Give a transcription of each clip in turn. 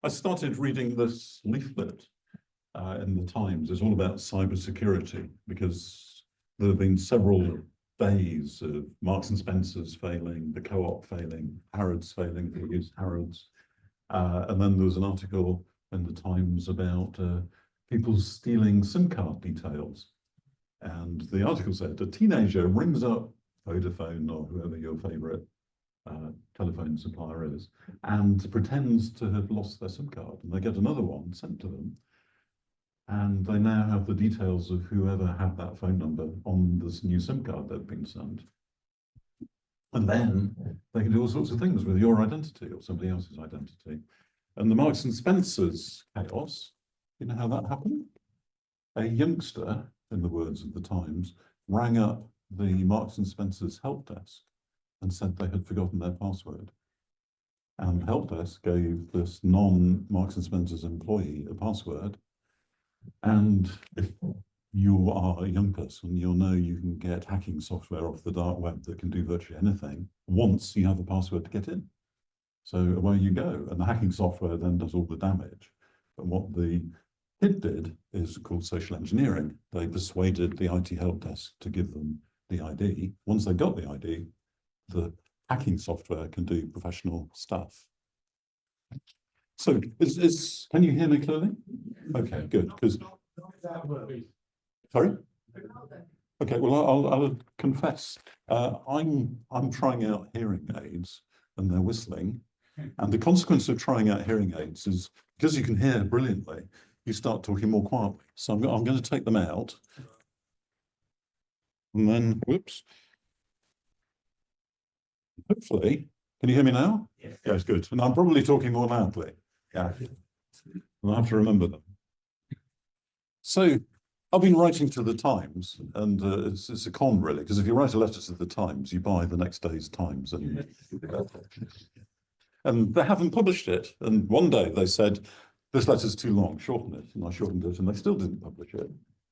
I started reading this leaflet in the Times. It's all about cybersecurity because there have been several days of Marks and Spencer's failing, the Co-op failing, Harrods failing, they use Harrods. And then there was an article in the Times about people stealing SIM card details. And the article said a teenager rings up Vodafone or whoever your favorite telephone supplier is and pretends to have lost their SIM card, and they get another one sent to them. And they now have the details of whoever had that phone number on this new SIM card they've been sent. And then they can do all sorts of things with your identity or somebody else's identity. And the Marks and Spencer's chaos, you know how that happened? A youngster, in the words of the Times, rang up the Marks and Spencer's help desk and said they had forgotten their password. And the help desk gave this non-Marks and Spencer's employee a password. And if you are a young person, you'll know you can get hacking software off the dark web that can do virtually anything once you have a password to get in. So away you go. And the hacking software then does all the damage. But what the kid did is called social engineering. They persuaded the IT help desk to give them the ID. Once they got the ID, the hacking software can do professional stuff. So can you hear me clearly? Okay, good. Because sorry. Okay, well I'll confess. I'm trying out hearing aids, and they're whistling. And the consequence of trying out hearing aids is because you can hear brilliantly, you start talking more quietly. So I'm going to take them out, and then whoops. Hopefully, can you hear me now? Yes. Yes, good. And I'm probably talking more loudly. Yeah. And I have to remember them. So I've been writing to the Times, and it's a con really, because if you write a letter to the Times, you buy the next day's Times, and they haven't published it. And one day they said, this letter's too long, shorten it. And I shortened it, and they still didn't publish it.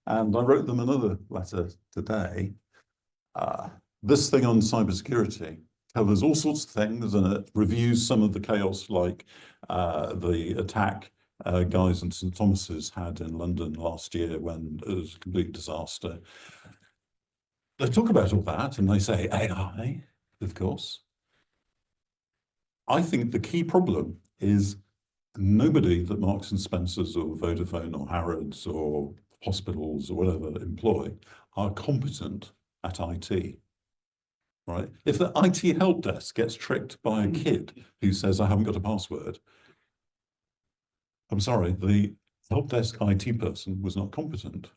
And I wrote them another letter today. This thing on cybersecurity covers all sorts of things, and it reviews some of the chaos, like the attack guys in St Thomas's had in London last year when it was a complete disaster. They talk about all that, and they say AI, of course. I think the key problem is nobody that Marks and Spencer's or Vodafone or Harrods or hospitals or whatever employ are competent at IT. Right? If the IT help desk gets tricked by a kid who says, I haven't got a password, I'm sorry, the help desk IT person was not competent.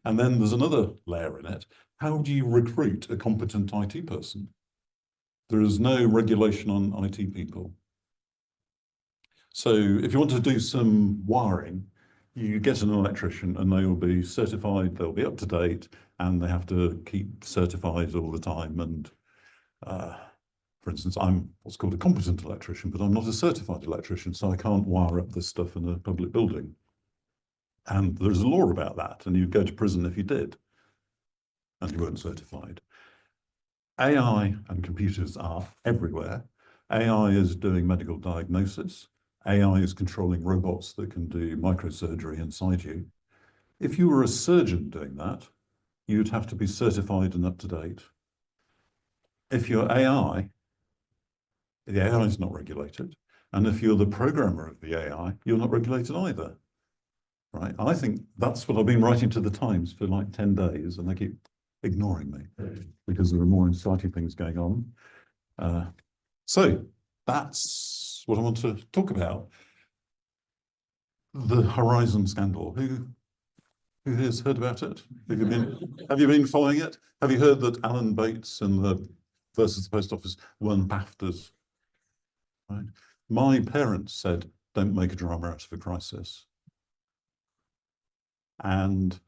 And then there's another layer in it. How do you recruit a competent IT person? There is no regulation on IT people. So if you want to do some wiring, you get an electrician and they will be certified, they'll be up to date, and they have to keep certified all the time. And for instance, I'm what's called a competent electrician, but I'm not a certified electrician, so I can't wire up this stuff in a public building. And there's a law about that, and you'd go to prison if you did, and you weren't certified. AI and computers are everywhere. AI is doing medical diagnosis. AI is controlling robots that can do microsurgery inside you. If you were a surgeon doing that, you'd have to be certified and up to date. If you're AI, the AI is not regulated. And if you're the programmer of the AI, you're not regulated either. Right? I think that's what I've been writing to the Times for like 10 days, and they keep ignoring me because there are more exciting things going on. So that's what I want to talk about. The Horizon scandal. Who has heard about it? Have you been following it? Have you heard that Alan Bates and the versus the Post Office won BAFTAs? Right. My parents said, don't make a drama out of a crisis. And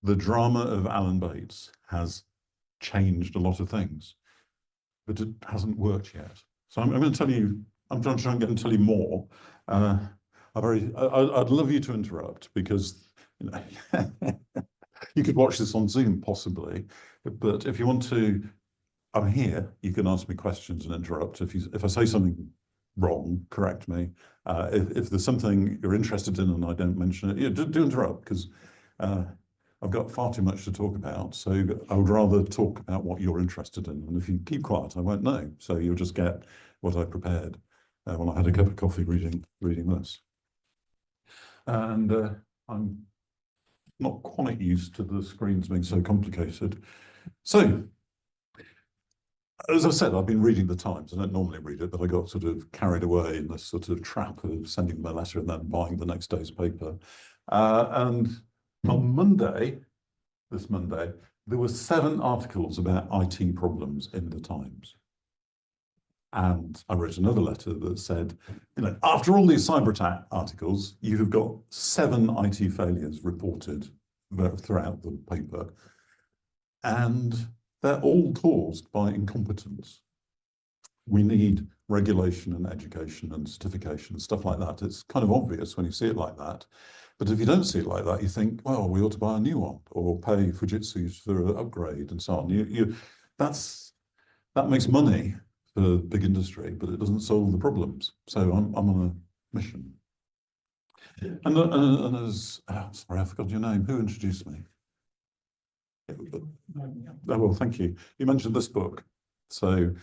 the drama of Alan Bates has changed a lot of things, but it hasn't worked yet. So I'm going to tell you, I'm trying to tell you more. I'd love you to interrupt because you know you could watch this on Zoom possibly, but if you want to, I'm here. You can ask me questions and interrupt. If I say something wrong, correct me. If there's something you're interested in and I don't mention it, do interrupt, because I've got far too much to talk about. So I would rather talk about what you're interested in. And if you keep quiet, I won't know. So you'll just get what I prepared when I had a cup of coffee reading this. And I'm not quite used to the screens being so complicated. So, as I said, I've been reading the Times. I don't normally read it, but I got sort of carried away in this sort of trap of sending them a letter and then buying the next day's paper. And on Monday, this Monday, there were 7 articles about IT problems in the Times. And I wrote another letter that said, after all these cyber attack articles, you have got 7 IT failures reported throughout the paper. And they're all caused by incompetence. We need regulation and education and certification and stuff like that. It's kind of obvious when you see it like that. But if you don't see it like that, you think, well, we ought to buy a new one or pay Fujitsu for an upgrade and so on. That makes money for big industry, but it doesn't solve the problems. So I'm on a mission. And as, sorry, I forgot your name. Who introduced me? Oh, well, thank you. You mentioned this book. So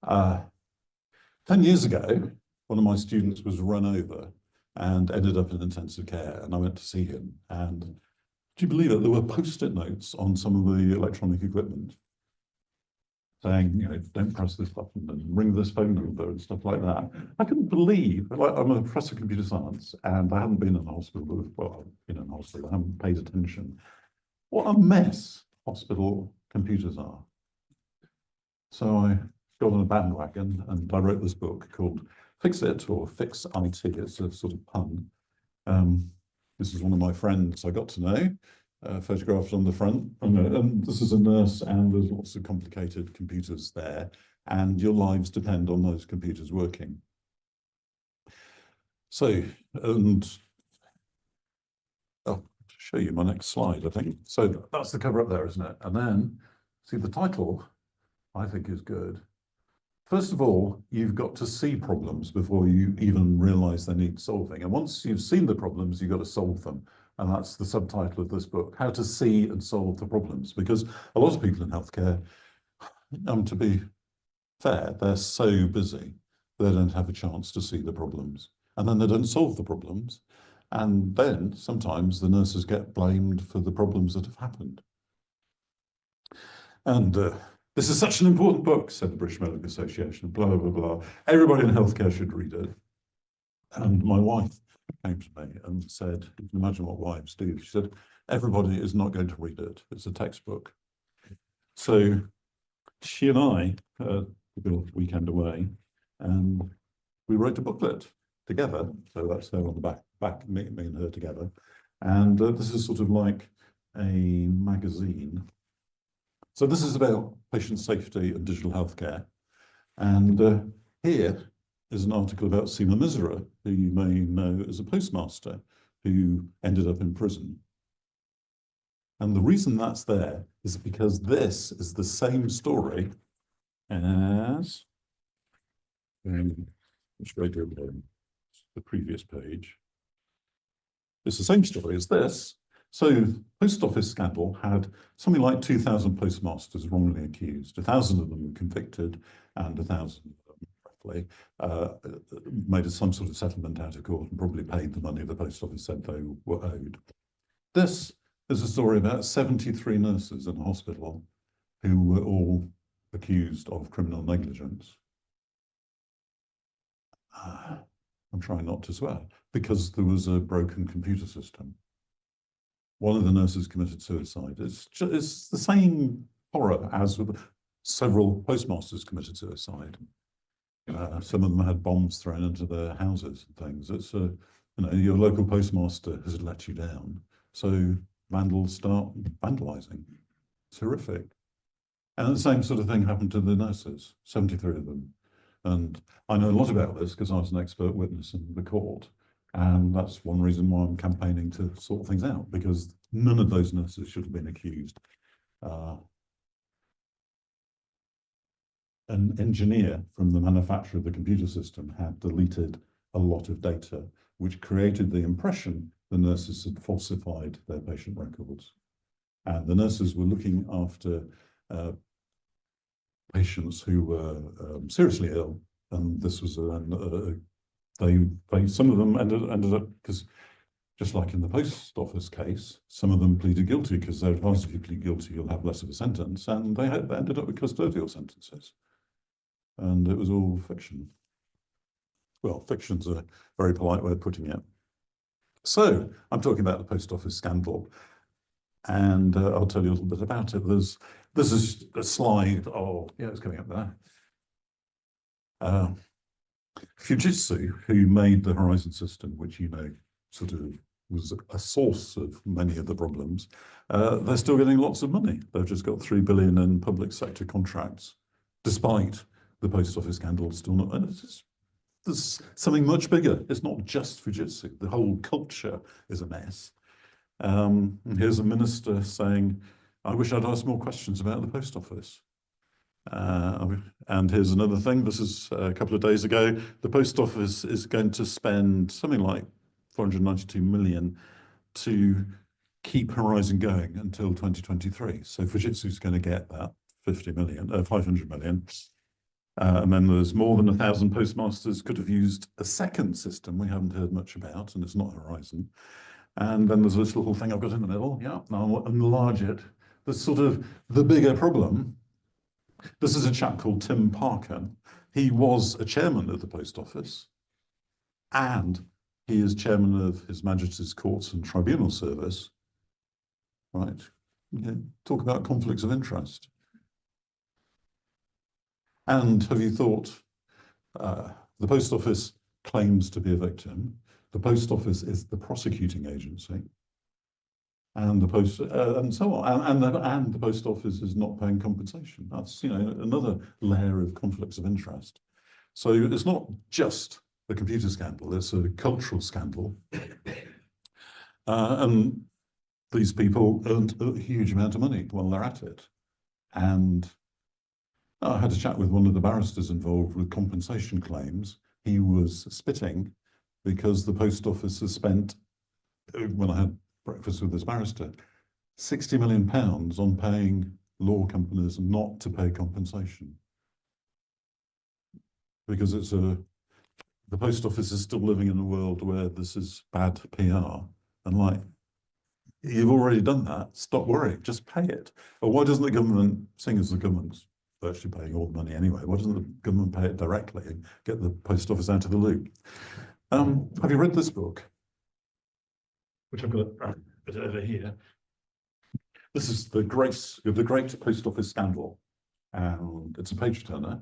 10 years ago, one of my students was run over and ended up in intensive care, and I went to see him. And do you believe it? There were post-it notes on some of the electronic equipment saying, don't press this button and ring this phone number and stuff like that. I couldn't believe, I'm a professor of computer science, and I hadn't been in a hospital, well, I've been in a hospital, I haven't paid attention. What a mess hospital computers are. So I got on a bandwagon and I wrote this book called Fix It, or Fix IT. It's a sort of pun. This is one of my friends I got to know, photographed on the front. And this is a nurse, and there's lots of complicated computers there, and your lives depend on those computers working. So, and I'll show you my next slide, I think. So that's the cover up there, isn't it? And then, see, the title, I think, is good. First of all, you've got to see problems before you even realize they need solving. And once you've seen the problems, you've got to solve them. And that's the subtitle of this book, How to See and Solve the Problems. Because a lot of people in healthcare, to be fair, they're so busy, they don't have a chance to see the problems. And then they don't solve the problems. And then sometimes the nurses get blamed for the problems that have happened. And this is such an important book, said the British Medical Association, blah, blah, blah. Everybody in healthcare should read it. And my wife came to me and said, you can imagine what wives do. She said, everybody is not going to read it. It's a textbook. So she and I took a weekend away, and we wrote a booklet together. So that's her on the back, me and her together. And this is sort of like a magazine. So this is about patient safety and digital healthcare. And here is an article about Seema Misra, who you may know as a postmaster who ended up in prison. And the reason that's there is because this is the same story as which radio the previous page. It's the same story as this. So post office scandal had something like 2,000 postmasters wrongly accused. 1,000 of them convicted, and 1,000 of them roughly made some sort of settlement out of court and probably paid the money the post office said they were owed. This is a story about 73 nurses in a hospital who were all accused of criminal negligence. I'm trying not to swear, because there was a broken computer system. One of the nurses committed suicide. It's the same horror as with several postmasters committed suicide. Some of them had bombs thrown into their houses and things. It's your local postmaster has let you down, so vandals start vandalizing. It's horrific. And the same sort of thing happened to the nurses, 73 of them. And I know a lot about this because I was an expert witness in the court. And that's one reason why I'm campaigning to sort things out, because none of those nurses should have been accused. an engineer from the manufacturer of the computer system had deleted a lot of data, which created the impression the nurses had falsified their patient records. And the nurses were looking after patients who were seriously ill, and this was some of them ended up, because just like in the post office case, some of them pleaded guilty because they're advised if you plead guilty, you'll have less of a sentence, and they ended up with custodial sentences. And it was all fiction. Well, fiction's a very polite way of putting it. So I'm talking about the post office scandal, and I'll tell you a little bit about it. This is a slide. Oh, yeah, it's coming up there. Fujitsu, who made the Horizon system, which sort of was a source of many of the problems, they're still getting lots of money. They've just got 3 billion in public sector contracts, despite the post office scandal still not. And there's something much bigger. It's not just Fujitsu. The whole culture is a mess. Here's a minister saying, I wish I'd asked more questions about the post office. And here's another thing. This is a couple of days ago. The post office is going to spend something like 492 million to keep Horizon going until 2023. So Fujitsu is going to get that 500 million. And then there's more than 1,000 postmasters could have used a second system we haven't heard much about, and it's not Horizon. And then there's this little thing I've got in the middle. Yeah, now I'll enlarge it. There's sort of the bigger problem. This is a chap called Tim Parker. He was a chairman of the post office, and he is chairman of His Majesty's Courts and Tribunal Service. Right? Okay. Talk about conflicts of interest. And have you thought, the post office claims to be a victim. The post office is the prosecuting agency, and and so on, and the post office is not paying compensation. That's another layer of conflicts of interest. So it's not just the computer scandal; it's a cultural scandal, and these people earned a huge amount of money while they're at it. And I had a chat with one of the barristers involved with compensation claims. He was spitting because the post office has spent, when I had breakfast with this barrister, £60 million on paying law companies not to pay compensation. Because the post office is still living in a world where this is bad PR. And you've already done that, stop worrying, just pay it. Or why doesn't the government, seeing as the government's virtually paying all the money anyway, why doesn't the government pay it directly and get the post office out of the loop? Have you read this book? Which I've got over here. This is the Great Post Office Scandal, and it's a page turner.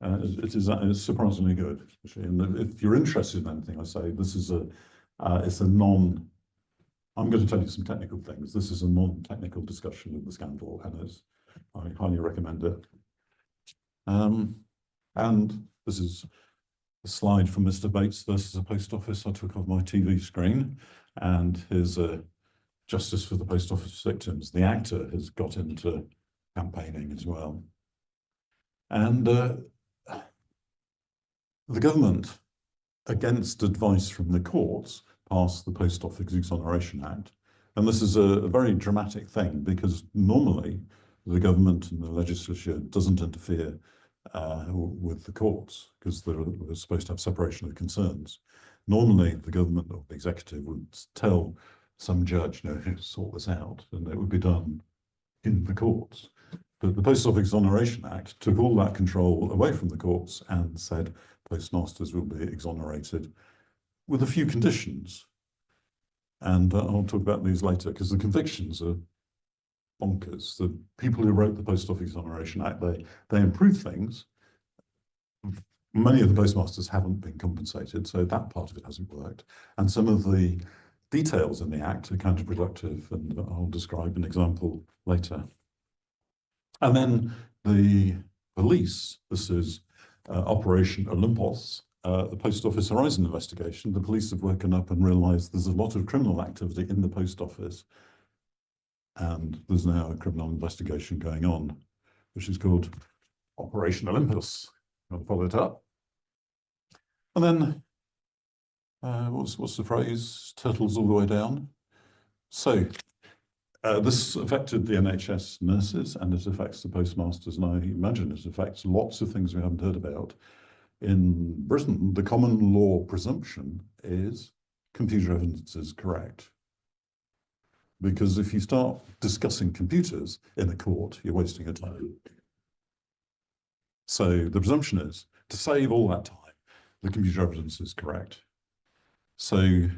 It's surprisingly good, actually. And if you're interested in anything, I say this is it's a non. I'm going to tell you some technical things. This is a non-technical discussion of the scandal, and I highly recommend it. And this is a slide from Mr. Bates versus a post office I took off my TV screen, and here's a Justice for the Post Office Victims. The actor has got into campaigning as well. And the government, against advice from the courts, passed the Post Office Exoneration Act. And this is a very dramatic thing, because normally the government and the legislature doesn't interfere with the courts, because they're supposed to have separation of concerns. Normally the government or the executive would tell some judge, sort this out, and it would be done in the courts. But the Post Office Exoneration Act took all that control away from the courts and said postmasters will be exonerated with a few conditions. And I'll talk about these later, because the convictions are bonkers. The people who wrote the Post Office Exoneration Act, they improved things. Many of the postmasters haven't been compensated, so that part of it hasn't worked. And some of the details in the Act are counterproductive, and I'll describe an example later. And then the police, this is Operation Olympos, the Post Office Horizon investigation. The police have woken up and realised there's a lot of criminal activity in the post office, and there's now a criminal investigation going on, which is called Operation Olympus. I'll follow it up. And then, what's the phrase? Turtles all the way down. So this affected the NHS nurses, and it affects the postmasters, and I imagine it affects lots of things we haven't heard about. In Britain, the common law presumption is computer evidence is correct. Because if you start discussing computers in a court, you're wasting your time. So the presumption is, to save all that time, the computer evidence is correct. So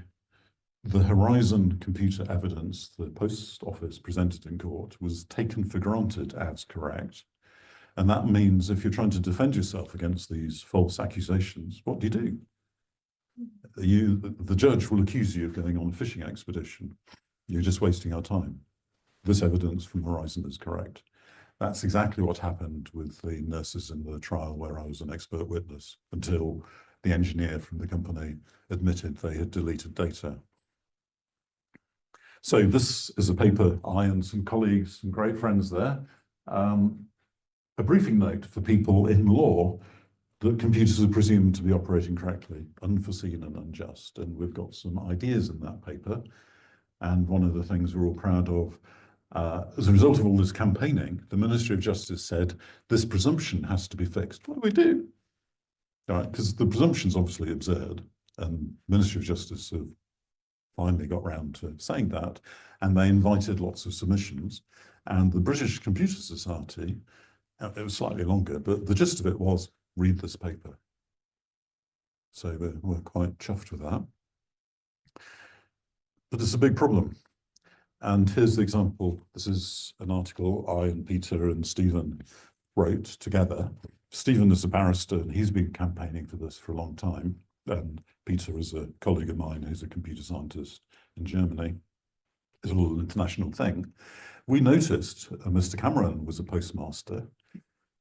the Horizon computer evidence the Post Office presented in court was taken for granted as correct. And that means if you're trying to defend yourself against these false accusations, what do? The judge will accuse you of going on a fishing expedition. You're just wasting our time. This evidence from Horizon is correct. That's exactly what happened with the nurses in the trial where I was an expert witness, until the engineer from the company admitted they had deleted data. So this is a paper I and some colleagues, some great friends there, a briefing note for people in law that computers are presumed to be operating correctly, unforeseen and unjust. And we've got some ideas in that paper. And one of the things we're all proud of, as a result of all this campaigning, the Ministry of Justice said, this presumption has to be fixed. What do we do? All right, because the presumption's obviously absurd, and the Ministry of Justice have finally got round to saying that, and they invited lots of submissions. And the British Computer Society, it was slightly longer, but the gist of it was, read this paper. So we're quite chuffed with that. But it's a big problem. And here's the example. This is an article I and Peter and Stephen wrote together. Stephen is a barrister and he's been campaigning for this for a long time. And Peter is a colleague of mine who's a computer scientist in Germany. It's a little international thing. We noticed Mr. Cameron was a postmaster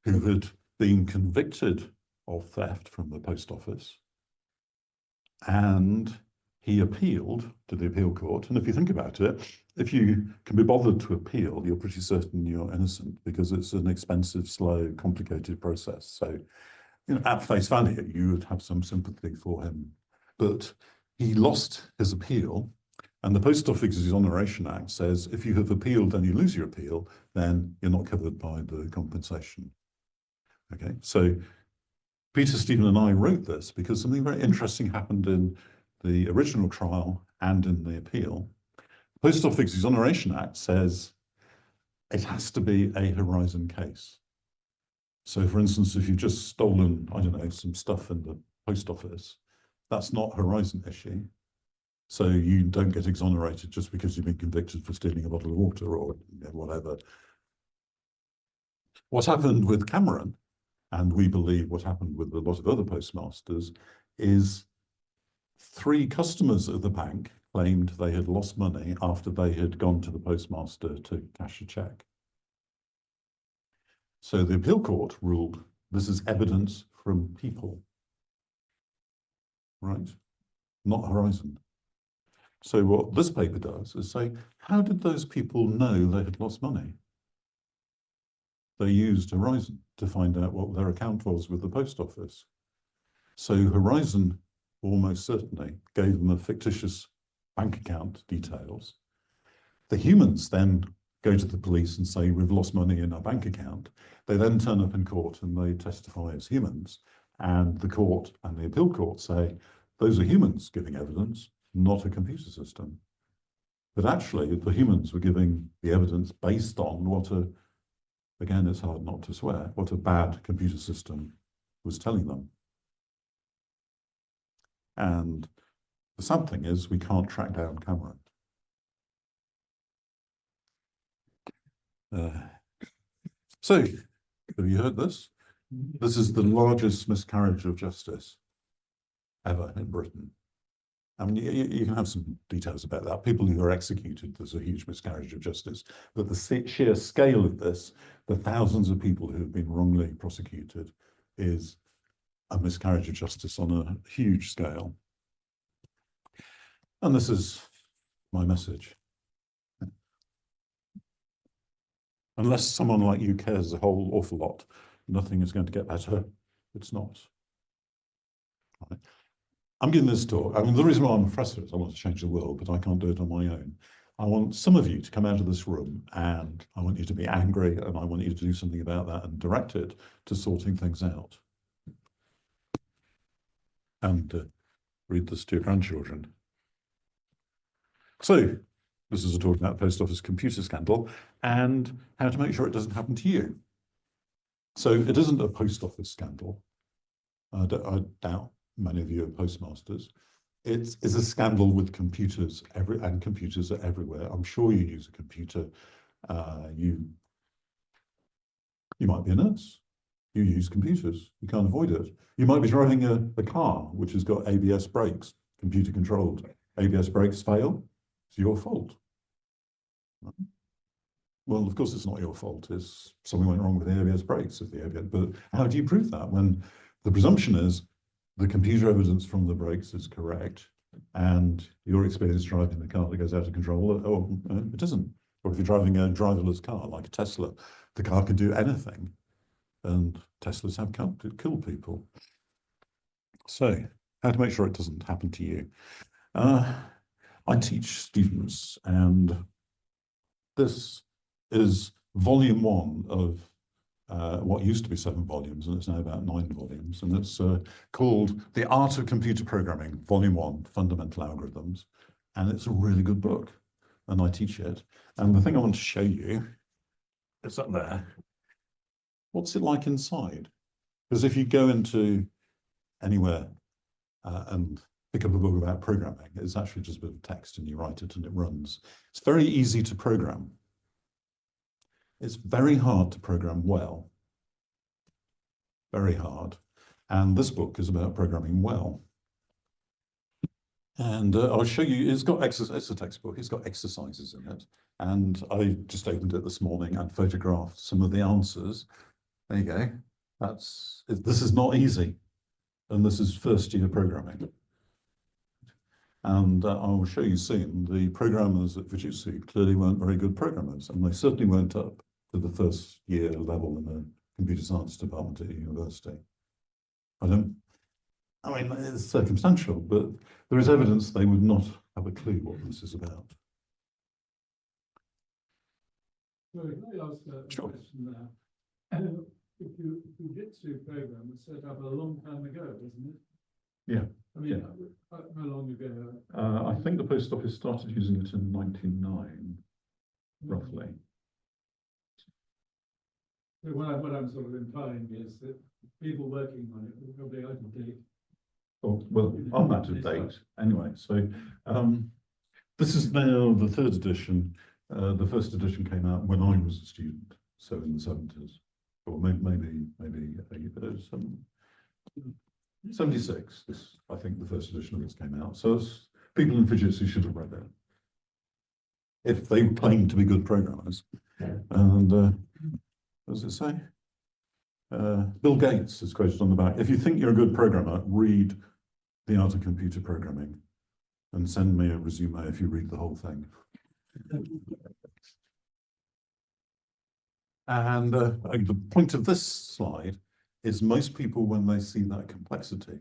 who had been convicted of theft from the post office, and he appealed to the appeal court. And if you think about it, if you can be bothered to appeal, you're pretty certain you're innocent, because it's an expensive, slow, complicated process. So, at face value, you would have some sympathy for him. But he lost his appeal, and the Post Office Exoneration Act says if you have appealed and you lose your appeal, then you're not covered by the compensation. Okay, so Peter, Stephen, and I wrote this because something very interesting happened in the original trial and in the appeal. The Post Office Exoneration Act says it has to be a Horizon case. So, for instance, if you've just stolen, I don't know, some stuff in the post office, that's not a Horizon issue. So you don't get exonerated just because you've been convicted for stealing a bottle of water or whatever. What happened with Cameron, and we believe what happened with a lot of other postmasters, is 3 customers of the bank claimed they had lost money after they had gone to the postmaster to cash a check. So the appeal court ruled this is evidence from people, right? Not Horizon. So what this paper does is say, how did those people know they had lost money? They used Horizon to find out what their account was with the post office. So Horizon almost certainly gave them a fictitious bank account details. The humans then go to the police and say, we've lost money in our bank account. They then turn up in court and they testify as humans. And the court and the appeal court say, those are humans giving evidence, not a computer system. But actually, the humans were giving the evidence based on what again, it's hard not to swear, what a bad computer system was telling them. And the sad thing is we can't track down Cameron. So, have you heard this? This is the largest miscarriage of justice ever in Britain. I mean, you can have some details about that. People who are executed, there's a huge miscarriage of justice. But the sheer scale of this, the thousands of people who have been wrongly prosecuted, is a miscarriage of justice on a huge scale. And this is my message. Unless someone like you cares a whole awful lot, nothing is going to get better. It's not. Right. I'm giving this talk. I mean, the reason why I'm a professor is I want to change the world, but I can't do it on my own. I want some of you to come out of this room and I want you to be angry and I want you to do something about that and direct it to sorting things out. And read this to your grandchildren. So, this is a talk about post office computer scandal and how to make sure it doesn't happen to you. So, it isn't a post office scandal. I doubt many of you are postmasters. It's a scandal with computers, and computers are everywhere. I'm sure you use a computer. You might be a nurse. You use computers. You can't avoid it. You might be driving a car which has got ABS brakes, computer controlled. ABS brakes fail. It's your fault. Well, of course, it's not your fault. It's something went wrong with the ABS brakes of the ABS. But how do you prove that when the presumption is the computer evidence from the brakes is correct, and your experience driving the car that goes out of control, it isn't. Or if you're driving a driverless car like a Tesla, the car can do anything, and Teslas have killed people. So, how to make sure it doesn't happen to you? I teach students, and this is volume 1 of what used to be 7 volumes, and it's now about 9 volumes, and it's called The Art of Computer Programming, Volume 1, Fundamental Algorithms, and it's a really good book, and I teach it. And the thing I want to show you is up there. What's it like inside? Because if you go into anywhere and pick up a book about programming, it's actually just a bit of text, and you write it and it runs. It's very easy to program. It's very hard to program well. Very hard. And this book is about programming well. And I'll show you, it's got exercise, it's a textbook, it's got exercises in it. And I just opened it this morning and photographed some of the answers. There you go. This is not easy. And this is first year programming. And I will show you soon, the programmers at Fujitsu clearly weren't very good programmers, and they certainly weren't up to the first year level in the computer science department at a university. I mean, it's circumstantial, but there is evidence they would not have a clue what this is about. Sorry, can I ask a question there? If you Fujitsu program was set up a long time ago, isn't it? Yeah. I mean, yeah. How long ago? I think the post office started using it in 1999, roughly. So what I'm sort of implying is that people working on it are probably out of date. Oh, well, I'm out of date anyway. So this is now the 3rd edition. The first edition came out when I was a student, so in the 70s, or maybe 76. This, I think, the first edition of this came out. So people in Fujitsu should have read it if they claim to be good programmers. And what does it say? Bill Gates is quoted on the back. If you think you're a good programmer, read The Art of Computer Programming and send me a resume if you read the whole thing. And the point of this slide is most people, when they see that complexity,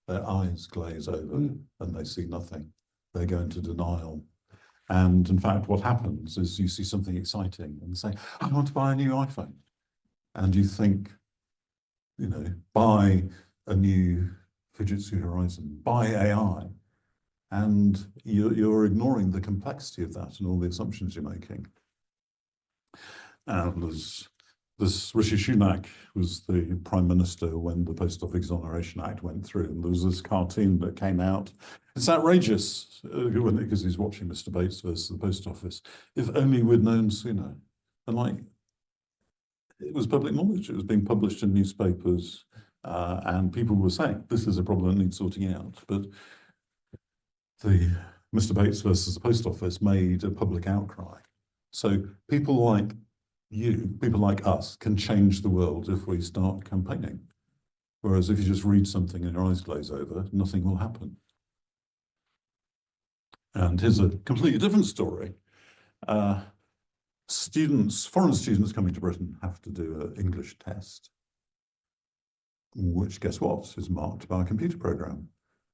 their eyes glaze over and they see nothing. They go into denial. And in fact, what happens is you see something exciting and say, I want to buy a new iPhone. And you think, buy a new Fujitsu Horizon, buy AI. And you're ignoring the complexity of that and all the assumptions you're making. And this Rishi Sunak was the Prime Minister when the Post Office Exoneration Act went through, and there was this cartoon that came out. It's outrageous, because he's watching Mr. Bates versus the Post Office. If only we'd known sooner. And it was public knowledge. It was being published in newspapers, and people were saying, this is a problem that needs sorting out. But the Mr. Bates versus the Post Office made a public outcry. So people like you, people like us, can change the world if we start campaigning. Whereas if you just read something and your eyes glaze over, nothing will happen. And here's a completely different story. Foreign students coming to Britain have to do an English test. which, guess what, is marked by a computer program.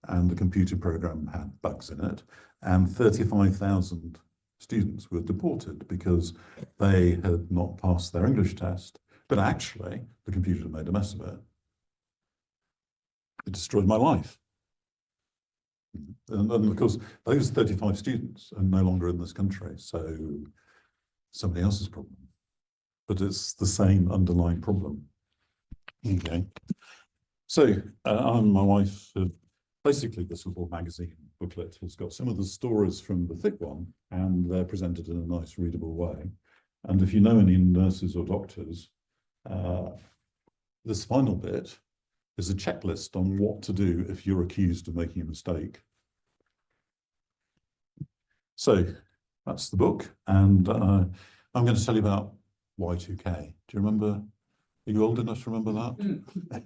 And the computer program had bugs in it, and 35,000 students were deported because they had not passed their English test, but actually the computer made a mess of it. It destroyed my life. And of course, those 35 students are no longer in this country, so somebody else's problem. But it's the same underlying problem. Okay. So I and my wife have basically this little magazine booklet has got some of the stories from the thick one, and they're presented in a nice readable way. And if you know any nurses or doctors, this final bit is a checklist on what to do if you're accused of making a mistake. So that's the book, and I'm going to tell you about Y2K. Do you remember? Are you old enough to remember that?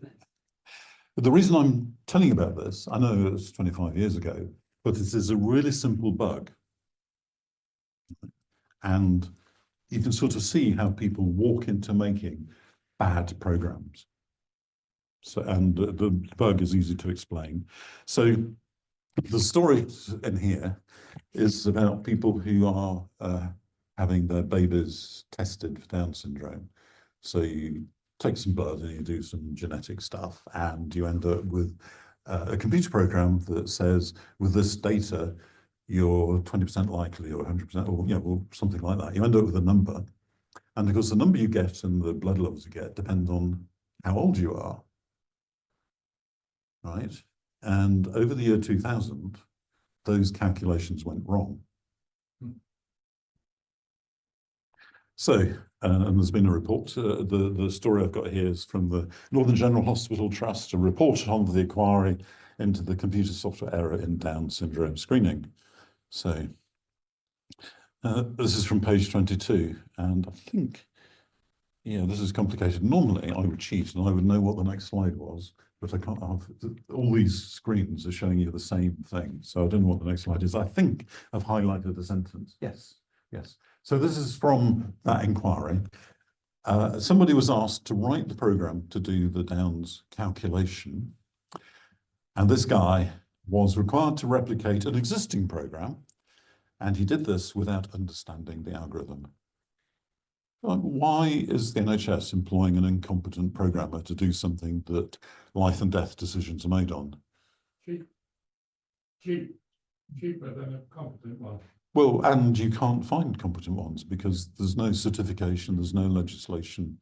But the reason I'm telling you about this, I know it's 25 years ago, but this is a really simple bug. And you can sort of see how people walk into making bad programs. So, and the bug is easy to explain. So the story in here is about people who are having their babies tested for Down syndrome. So you take some blood and you do some genetic stuff, and you end up with a computer program that says, with this data, you're 20% likely or 100%, or, you know, or something like that. You end up with a number. And of course, the number you get and the blood levels you get depend on how old you are, right? And over the year 2000, those calculations went wrong. So, and there's been a report, the story I've got here is from the Northern General Hospital Trust, a report on the inquiry into the computer software error in Down syndrome screening. So, this is from page 22, and I think, yeah, this is complicated. Normally, I would cheat and I would know what the next slide was, but I can't have, all these screens are showing you the same thing, so I don't know what the next slide is. I think I've highlighted the sentence. Yes, yes. So this is from that inquiry. Somebody was asked to write the program to do the Downs calculation. And this guy was required to replicate an existing program. And he did this without understanding the algorithm. Why is the NHS employing an incompetent programmer to do something that life and death decisions are made on? Cheaper than a competent one. Well, and you can't find competent ones because there's no certification, there's no legislation.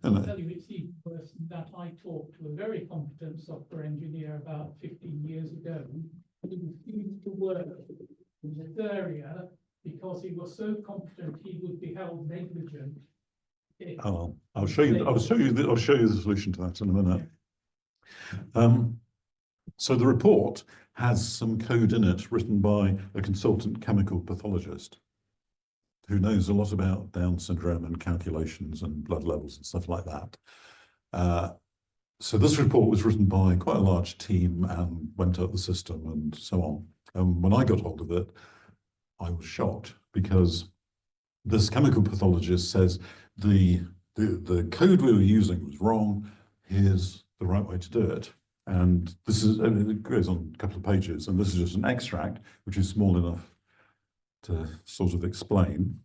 I'll tell you, it's even worse than that. I talked to a very competent software engineer about 15 years ago. He refused to work in this area because he was so competent he would be held negligent. Oh, I'll show you the solution to that in a minute. So the report has some code in it written by a consultant chemical pathologist who knows a lot about Down syndrome and calculations and blood levels and stuff like that. So this report was written by quite a large team and went up the system and so on. And when I got hold of it, I was shocked because this chemical pathologist says the code we were using was wrong. Here's the right way to do it. And this is, it goes on a couple of pages, and this is just an extract, which is small enough to sort of explain.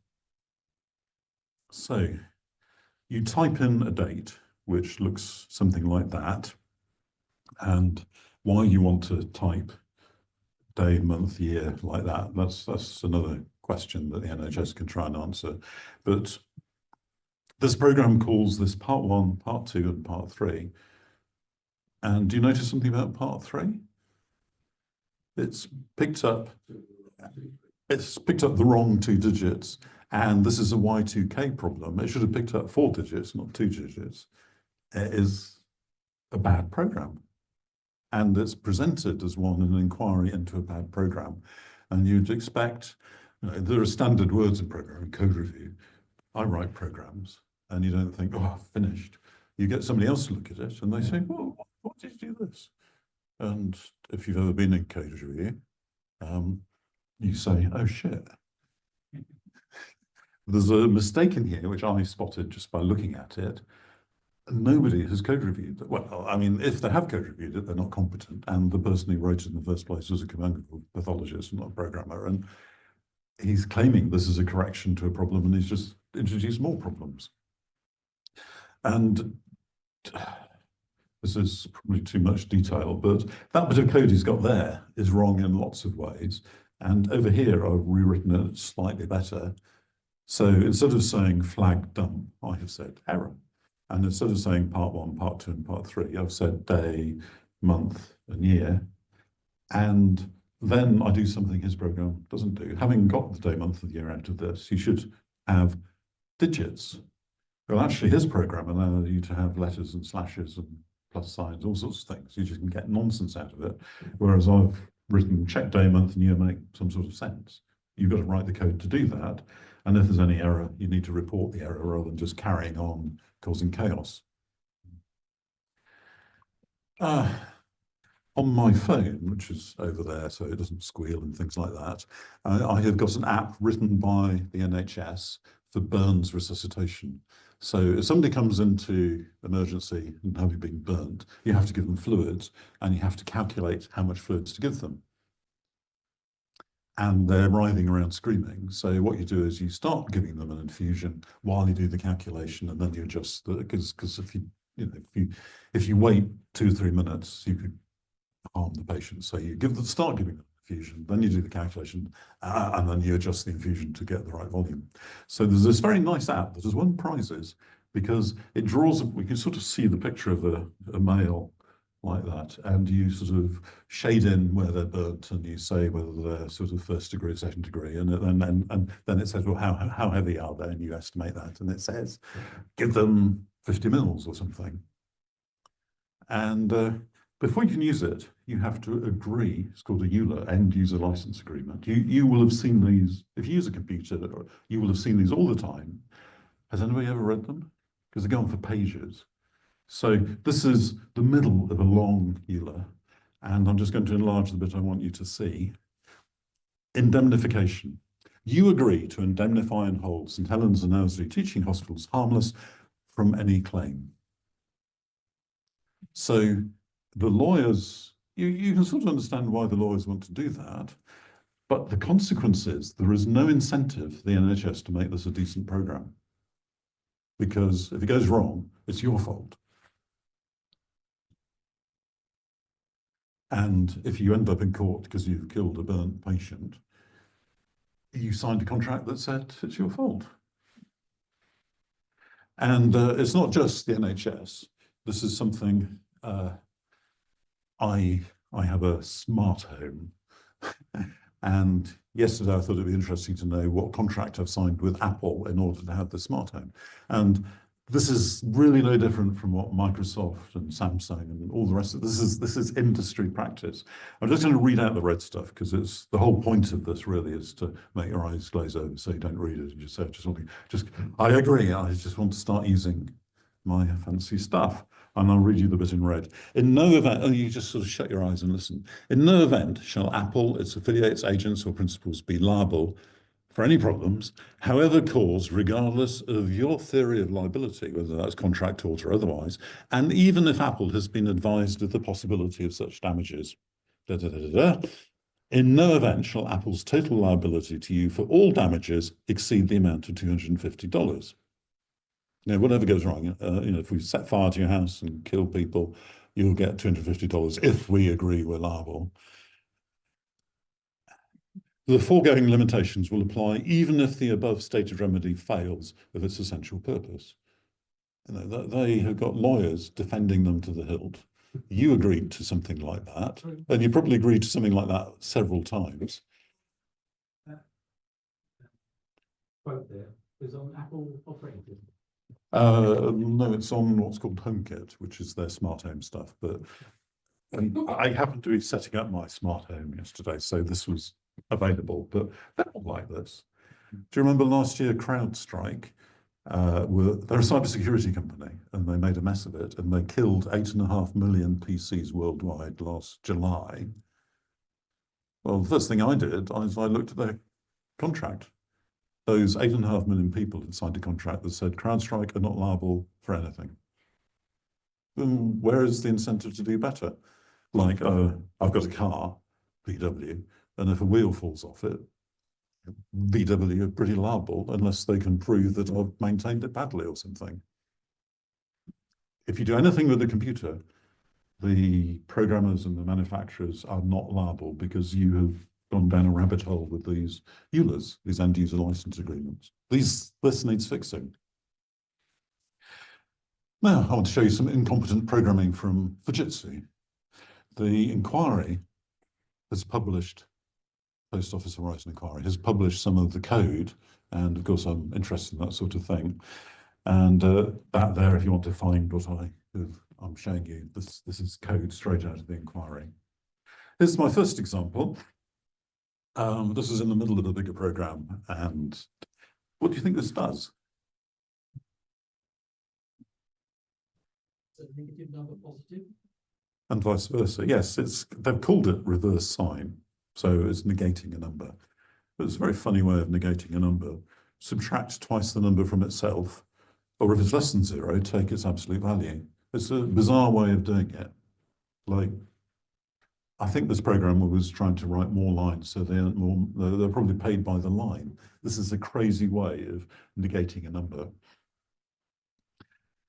So you type in a date, which looks something like that, and why you want to type day, month, year like that, that's another question that the NHS can try and answer. But this program calls this part 1, part 2, and part 3. And do you notice something about part 3? It's picked up the wrong 2 digits, and this is a Y2K problem. It should have picked up 4 digits, not 2 digits. It is a bad program, and it's presented as one in an inquiry into a bad program. And you'd expect, you know, there are standard words in programming, code review. I write programs, and you don't think, oh, finished. You get somebody else to look at it, and they say, well, why did you do this? And if you've ever been in code review, you say, oh shit. There's a mistake in here, which I spotted just by looking at it. nobody has code reviewed it. Well, I mean, if they have code reviewed it, they're not competent. And the person who wrote it in the first place was a chemical pathologist, not a programmer. And he's claiming this is a correction to a problem, and he's just introduced more problems. And this is probably too much detail, but that bit of code he's got there is wrong in lots of ways. And over here, I've rewritten it slightly better. So instead of saying flag dump, I have said error. And instead of saying part 1, part 2, and part 3, I've said day, month, and year. And then I do something his program doesn't do. Having got the day, month, and year out of this, you should have digits. Well, actually, his program allows you to have letters and slashes and plus signs, all sorts of things. You just can get nonsense out of it. Whereas I've written check day, month, and year make some sort of sense. You've got to write the code to do that. And if there's any error, you need to report the error rather than just carrying on causing chaos. On my phone, which is over there, so it doesn't squeal and things like that, I have got an app written by the NHS for burns resuscitation. So if somebody comes into emergency and having been burnt, you have to give them fluids and you have to calculate how much fluids to give them. And they're writhing around screaming. So what you do is you start giving them an infusion while you do the calculation, and then you adjust because if you wait 2 or 3 minutes, you could harm the patient. So you start giving them infusion, then you do the calculation, and then you adjust the infusion to get the right volume. So there's this very nice app that has won prizes because it draws. We can sort of see the picture of a male like that, and you sort of shade in where they're burnt, and you say whether they're sort of 1st degree, 2nd degree, and then it says, well, how heavy are they, and you estimate that, and it says give them 50 mils or something. And before you can use it, you have to agree. It's called a EULA, end user license agreement. You will have seen these if you use a computer. You will have seen these all the time. Has anybody ever read them? Because they go on for pages. So this is the middle of a long EULA, and I'm just going to enlarge the bit I want you to see. Indemnification. You agree to indemnify and hold St Helens and Owsley teaching hospitals harmless from any claim. So the lawyers, you can sort of understand why the lawyers want to do that, but the consequence is there is no incentive for the NHS to make this a decent program. Because if it goes wrong, it's your fault. And if you end up in court because you've killed a burnt patient, you signed a contract that said it's your fault. And it's not just the NHS. This is something, I have a smart home. And yesterday I thought it'd be interesting to know what contract I've signed with Apple in order to have the smart home. And this is really no different from what Microsoft and Samsung and all the rest of this is industry practice. I'm just going to read out the red stuff because it's the whole point of this really is to make your eyes glaze over so you don't read it and just say, I agree, I just want to start using my fancy stuff. And I'll read you the bit in red. In no event, you just sort of shut your eyes and listen. In no event shall Apple, its affiliates, agents, or principals be liable for any problems, however caused, regardless of your theory of liability, whether that's contract, tort, or otherwise, and even if Apple has been advised of the possibility of such damages. In no event shall Apple's total liability to you for all damages exceed the amount of $250. Now, whatever goes wrong, if we set fire to your house and kill people, you'll get $250 if we agree we're liable. The foregoing limitations will apply even if the above stated remedy fails of its essential purpose. They have got lawyers defending them to the hilt. You agreed to something like that, and you probably agreed to something like that several times. Quote there is on Apple operating system. No, it's on what's called HomeKit, which is their smart home stuff. But I happened to be setting up my smart home yesterday, so this was available. But they're not like this. Do you remember last year CrowdStrike? They're a cybersecurity company, and they made a mess of it, and they killed 8.5 million PCs worldwide last July. Well, the first thing I did is I looked at their contract. Those 8.5 million people had signed a contract that said CrowdStrike are not liable for anything. then where is the incentive to do better? Like, I've got a car, VW, and if a wheel falls off it, VW are pretty liable unless they can prove that I've maintained it badly or something. If you do anything with the computer, the programmers and the manufacturers are not liable because you have gone down a rabbit hole with these EULAs, these end user license agreements. This needs fixing. Now, I want to show you some incompetent programming from Fujitsu. The inquiry has published, Post Office Horizon Inquiry has published some of the code, and of course I'm interested in that sort of thing. And that there, if you want to find what I'm showing you, this is code straight out of the inquiry. Here's my first example. This is in the middle of a bigger program, and what do you think this does? So negative number positive. And vice versa. Yes, they've called it reverse sign, so it's negating a number. But it's a very funny way of negating a number. Subtract twice the number from itself, or if it's less than 0, take its absolute value. It's a bizarre way of doing it. Like, I think this programmer was trying to write more lines, so they earn more. They're probably paid by the line. This is a crazy way of negating a number.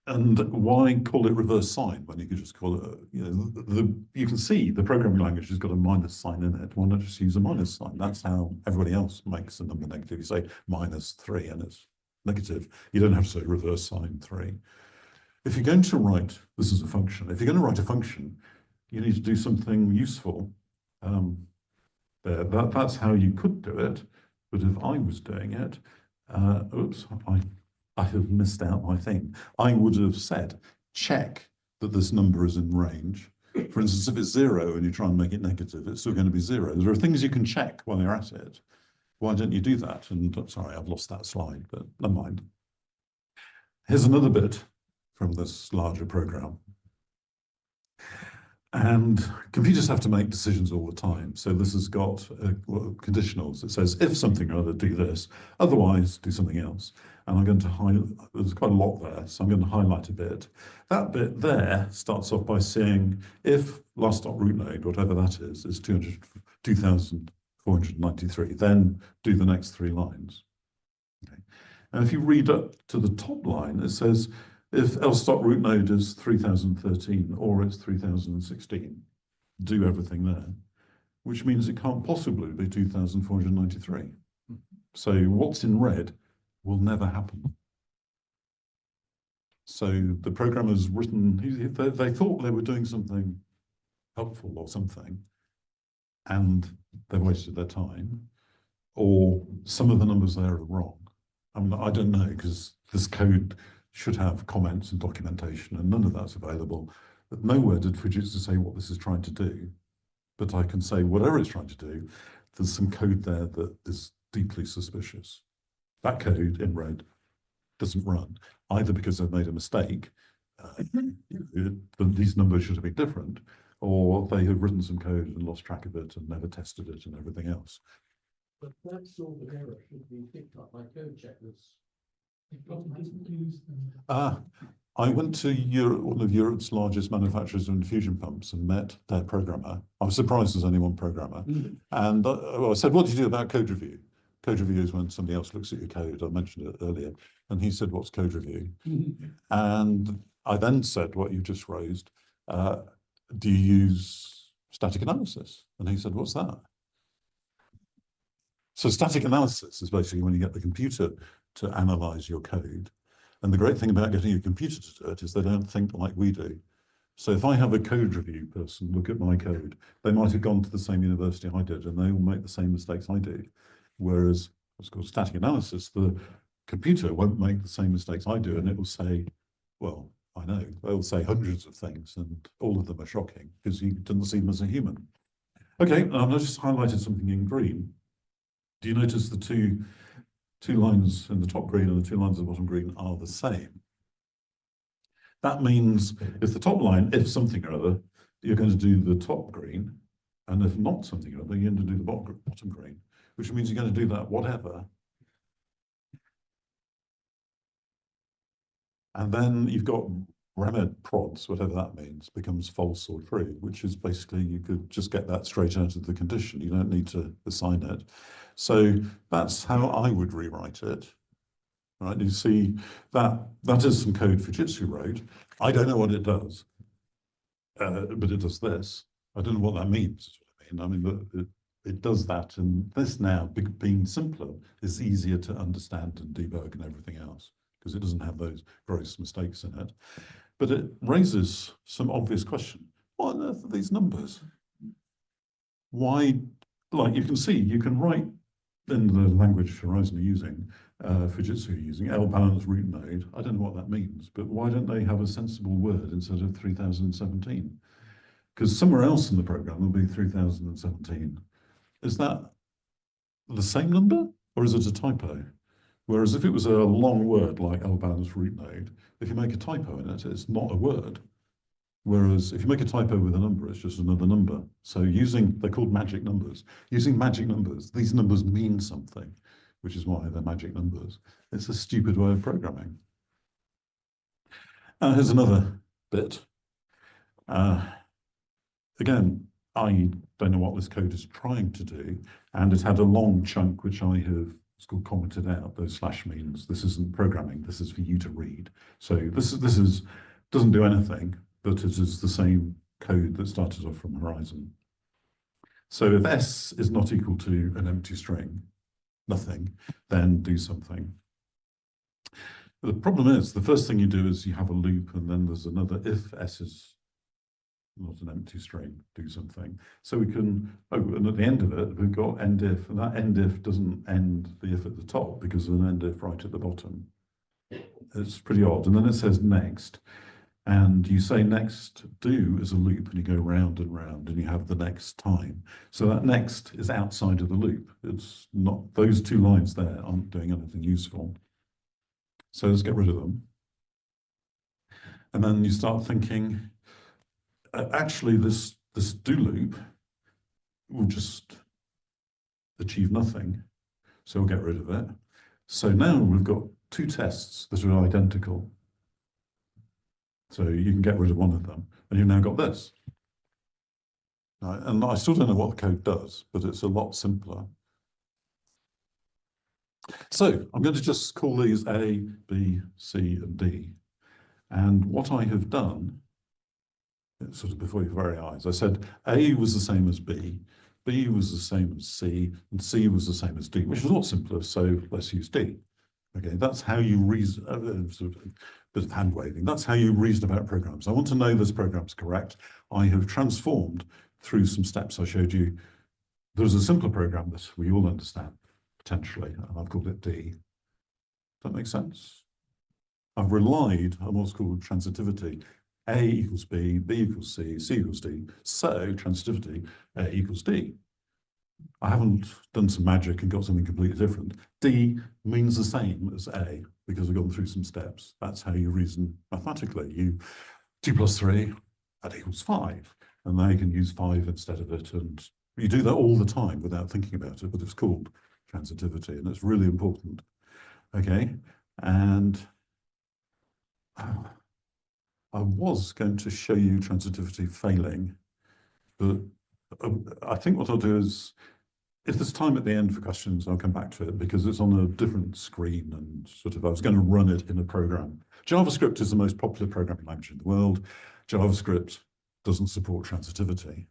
And why call it reverse sign when you could just call it, you can see the programming language has got a minus sign in it. Why not just use a minus sign? That's how everybody else makes a number negative. You say -3 and it's negative. You don't have to say reverse sign 3. If you're going to write, this is a function, if you're going to write a function, you need to do something useful. That's how you could do it. But if I was doing it, oops, I have missed out my thing. I would have said, check that this number is in range. For instance, if it's 0 and you try and make it negative, it's still going to be 0. There are things you can check while you're at it. Why don't you do that? And sorry, I've lost that slide, but never mind. Here's another bit from this larger program. And computers have to make decisions all the time. So this has got conditionals. It says, if something or other, do this, otherwise do something else. And I'm going to highlight, there's quite a lot there, so I'm going to highlight a bit. That bit there starts off by saying, if last.root node, whatever that is 2,493, then do the next 3 lines. Okay. And if you read up to the top line, it says, if else.root node is 3013 or it's 3016, do everything there, which means it can't possibly be 2,493. So what's in red will never happen. So the programmer's written, they thought they were doing something helpful or something, and they wasted their time, or some of the numbers there are wrong. I don't know, because this code should have comments and documentation, and none of that's available. But nowhere did Fujitsu say what this is trying to do. But I can say whatever it's trying to do, there's some code there that is deeply suspicious. That code in red doesn't run, either because they've made a mistake, these numbers should have been different, or they have written some code and lost track of it and never tested it and everything else. But that sort of error should be picked up by code checkers. I went to Europe, one of Europe's largest manufacturers of infusion pumps, and met their programmer. I was surprised there's only one programmer. And I said, what do you do about code review? Code review is when somebody else looks at your code. I mentioned it earlier. And he said, what's code review? And I then said what you just raised. Do you use static analysis? And he said, what's that? So static analysis is basically when you get the computer to analyze your code. And the great thing about getting a computer to do it is they don't think like we do. So if I have a code review person look at my code, they might have gone to the same university I did, and they will make the same mistakes I do. Whereas what's called static analysis, the computer won't make the same mistakes I do, and it will say, well, I know, they'll say hundreds of things, and all of them are shocking because you didn't see them as a human. Okay, I've just highlighted something in green. Do you notice the two lines in the top green and the 2 lines in the bottom green are the same? That means if the top line, if something or other, you're going to do the top green, and if not something or other, you're going to do the bottom green, which means you're going to do that whatever. And then you've got remit prods, whatever that means, becomes false or true, which is basically you could just get that straight out of the condition. You don't need to assign it. So that's how I would rewrite it. Right, you see that is some code Fujitsu wrote. I don't know what it does, but it does this. I don't know what that means. I mean, it does that, and this now, being simpler, is easier to understand and debug and everything else because it doesn't have those gross mistakes in it. But it raises some obvious question. What on earth are these numbers? Why, like you can see, you can write in the language Horizon are using, Fujitsu are using, L-balanced root node. I don't know what that means, but why don't they have a sensible word instead of 3017? Because somewhere else in the program will be 3017. Is that the same number or is it a typo? Whereas if it was a long word like L-balanced root node, if you make a typo in it, it's not a word. Whereas if you make a typo with a number, it's just another number. So they're called magic numbers. Using magic numbers, these numbers mean something, which is why they're magic numbers. It's a stupid way of programming. Here's another bit. Again, I don't know what this code is trying to do, and it had a long chunk which I have, it's called commented out. Those slash means this isn't programming, this is for you to read. So this doesn't do anything, but it is the same code that started off from Horizon. So if S is not equal to an empty string, nothing, then do something. The problem is, the first thing you do is you have a loop, and then there's another if S is not an empty string, do something. So we can, and at the end of it, we've got end if, and that end if doesn't end the if at the top because there's an end if right at the bottom. It's pretty odd. And then it says next, and you say next do as a loop, and you go round and round, and you have the next time. So that next is outside of the loop. It's not, those two lines there aren't doing anything useful. So let's get rid of them. And then you start thinking, actually, this do loop will just achieve nothing. So we'll get rid of it. So now we've got two tests that are identical. So you can get rid of one of them, and you've now got this. Right? And I still don't know what the code does, but it's a lot simpler. So I'm going to just call these A, B, C, and D. And what I have done, sort of before your very eyes, I said A was the same as B was the same as C, and C was the same as D, which is a lot simpler, so let's use D. Okay, that's how you reason, sort of a bit of hand waving, that's how you reason about programs. I want to know this program's correct. I have transformed through some steps I showed you. There's a simpler program that we all understand, potentially, and I've called it D. Does that make sense? I've relied on what's called transitivity. A equals B, B equals C, C equals D. So transitivity, A equals D. I haven't done some magic and got something completely different. D means the same as A because we've gone through some steps. That's how you reason mathematically. 2 plus 3, that equals 5. And now you can use 5 instead of it. And you do that all the time without thinking about it, but it's called transitivity and it's really important. Okay, and I was going to show you transitivity failing, but I think what I'll do is, if there's time at the end for questions, I'll come back to it because it's on a different screen and sort of I was going to run it in a program. JavaScript is the most popular programming language in the world. JavaScript doesn't support transitivity.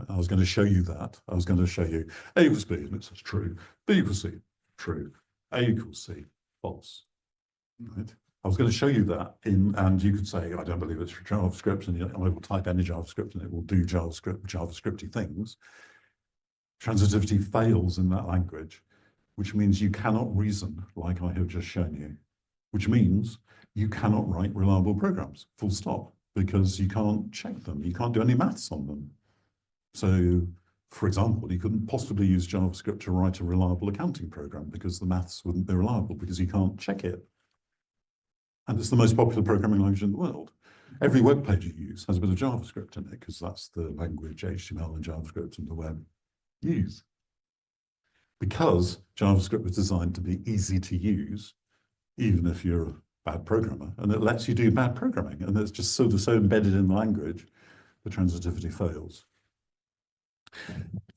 I was going to show you that. I was going to show you A equals B, and it says true. B equals C, true. A equals C, false. Right? I was going to show you that and you could say, I don't believe it's for JavaScript, and I will type any JavaScript and it will do JavaScripty things. Transitivity fails in that language, which means you cannot reason like I have just shown you, which means you cannot write reliable programs, full stop, because you can't check them. You can't do any maths on them. So, for example, you couldn't possibly use JavaScript to write a reliable accounting program because the maths wouldn't be reliable because you can't check it. And it's the most popular programming language in the world. Every web page you use has a bit of JavaScript in it because that's the language HTML and JavaScript and the web use. Because JavaScript was designed to be easy to use, even if you're bad programmer, and it lets you do bad programming, and it's just sort of so embedded in the language, the transitivity fails.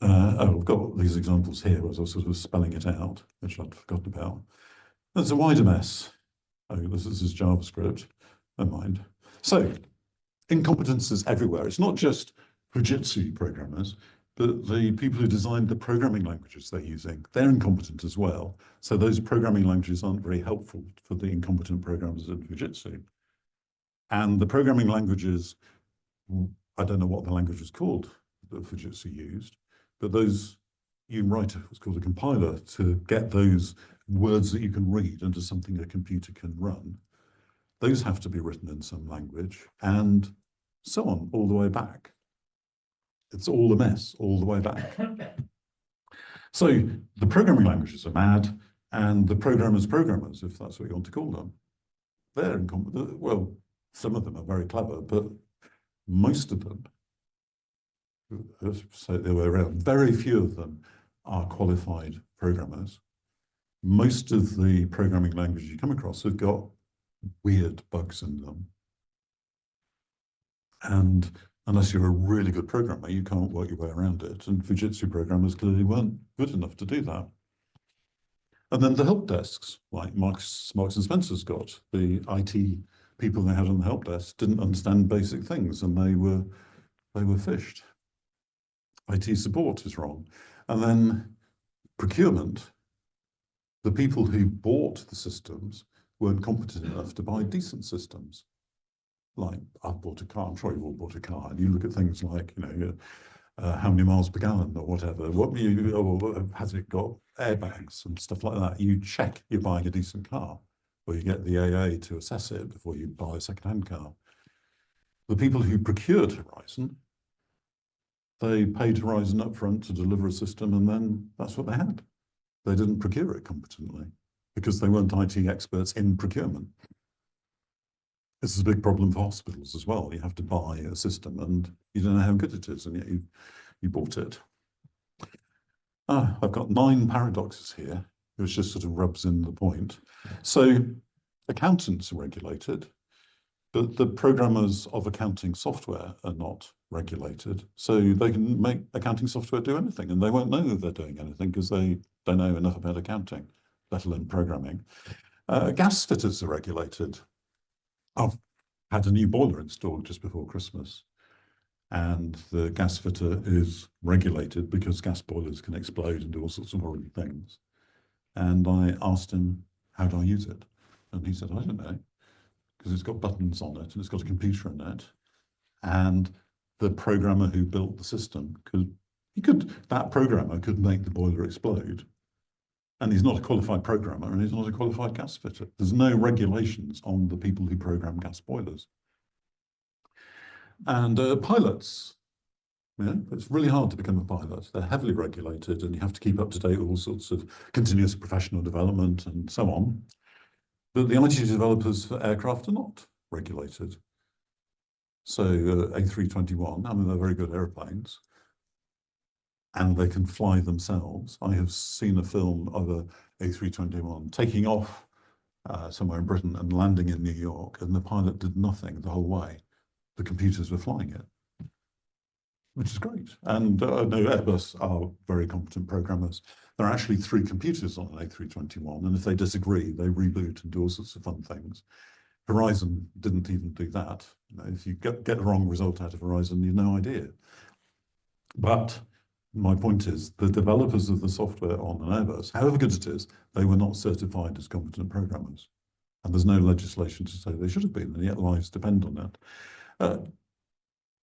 I've got these examples here as I was sort of spelling it out, which I'd forgotten about. There's a wider mess. Oh, this is JavaScript. Never mind. So, incompetence everywhere. It's not just Fujitsu programmers, but the people who designed the programming languages they're using, they're incompetent as well. So those programming languages aren't very helpful for the incompetent programmers in Fujitsu. And the programming languages, I don't know what the language was called that Fujitsu used, but those, you write what's called a compiler to get those words that you can read into something a computer can run. Those have to be written in some language, and so on, all the way back. It's all a mess all the way back. So the programming languages are mad, and the programmers, if that's what you want to call them, they're incompetent. Well, some of them are very clever, but most of them, so the way around, very few of them are qualified programmers. Most of the programming languages you come across have got weird bugs in them. And unless you're a really good programmer, you can't work your way around it. And Fujitsu programmers clearly weren't good enough to do that. And then the help desks, like Marks and Spencer's got, the IT people they had on the help desk didn't understand basic things, and they were fished. IT support is wrong. And then procurement, the people who bought the systems weren't competent enough to buy decent systems. Like, I've bought a car, I'm sure you've all bought a car, and you look at things like, you know, how many miles per gallon or whatever, has it got airbags and stuff like that. You check you're buying a decent car, or you get the AA to assess it before you buy a second-hand car. The people who procured Horizon, they paid Horizon up front to deliver a system, and then that's what they had. They didn't procure it competently because they weren't IT experts in procurement. This is a big problem for hospitals as well. You have to buy a system and you don't know how good it is, and yet you bought it. I've got 9 paradoxes here, which just sort of rubs in the point. So accountants are regulated, but the programmers of accounting software are not regulated. So they can make accounting software do anything, and they won't know that they're doing anything because they don't know enough about accounting, let alone programming. Gas fitters are regulated. I've had a new boiler installed just before Christmas, and the gas fitter is regulated because gas boilers can explode and do all sorts of horrible things. And I asked him, how do I use it? And he said, I don't know, because it's got buttons on it and it's got a computer in it. And the programmer who built the system that programmer could make the boiler explode. And he's not a qualified programmer, and he's not a qualified gas fitter. There's no regulations on the people who program gas boilers. And pilots, it's really hard to become a pilot. They're heavily regulated, and you have to keep up to date with all sorts of continuous professional development and so on. But the IT developers for aircraft are not regulated. So A321, I mean, they're very good airplanes, and they can fly themselves. I have seen a film of a A321 taking off somewhere in Britain and landing in New York, and the pilot did nothing the whole way. The computers were flying it, which is great. And I know Airbus are very competent programmers. There are actually 3 computers on an A321, and if they disagree, they reboot and do all sorts of fun things. Horizon didn't even do that. You know, if you get the wrong result out of Horizon, you've no idea. But my point is, the developers of the software on an Airbus, however good it is, they were not certified as competent programmers. And there's no legislation to say they should have been, and yet lives depend on that.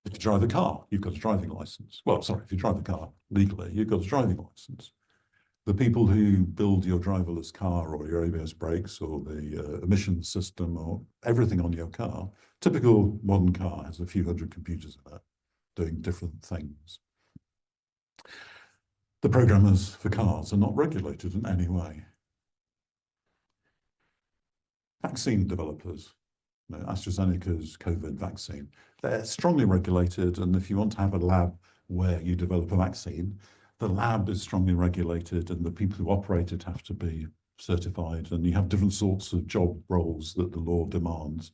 If you drive a car, you've got a driving license. Well, sorry, if you drive a car legally, you've got a driving license. The people who build your driverless car or your ABS brakes or the emissions system or everything on your car, typical modern car has a few hundred computers in it doing different things. The programmers for cars are not regulated in any way. Vaccine developers, AstraZeneca's COVID vaccine, they're strongly regulated, and if you want to have a lab where you develop a vaccine, the lab is strongly regulated, and the people who operate it have to be certified, and you have different sorts of job roles that the law demands.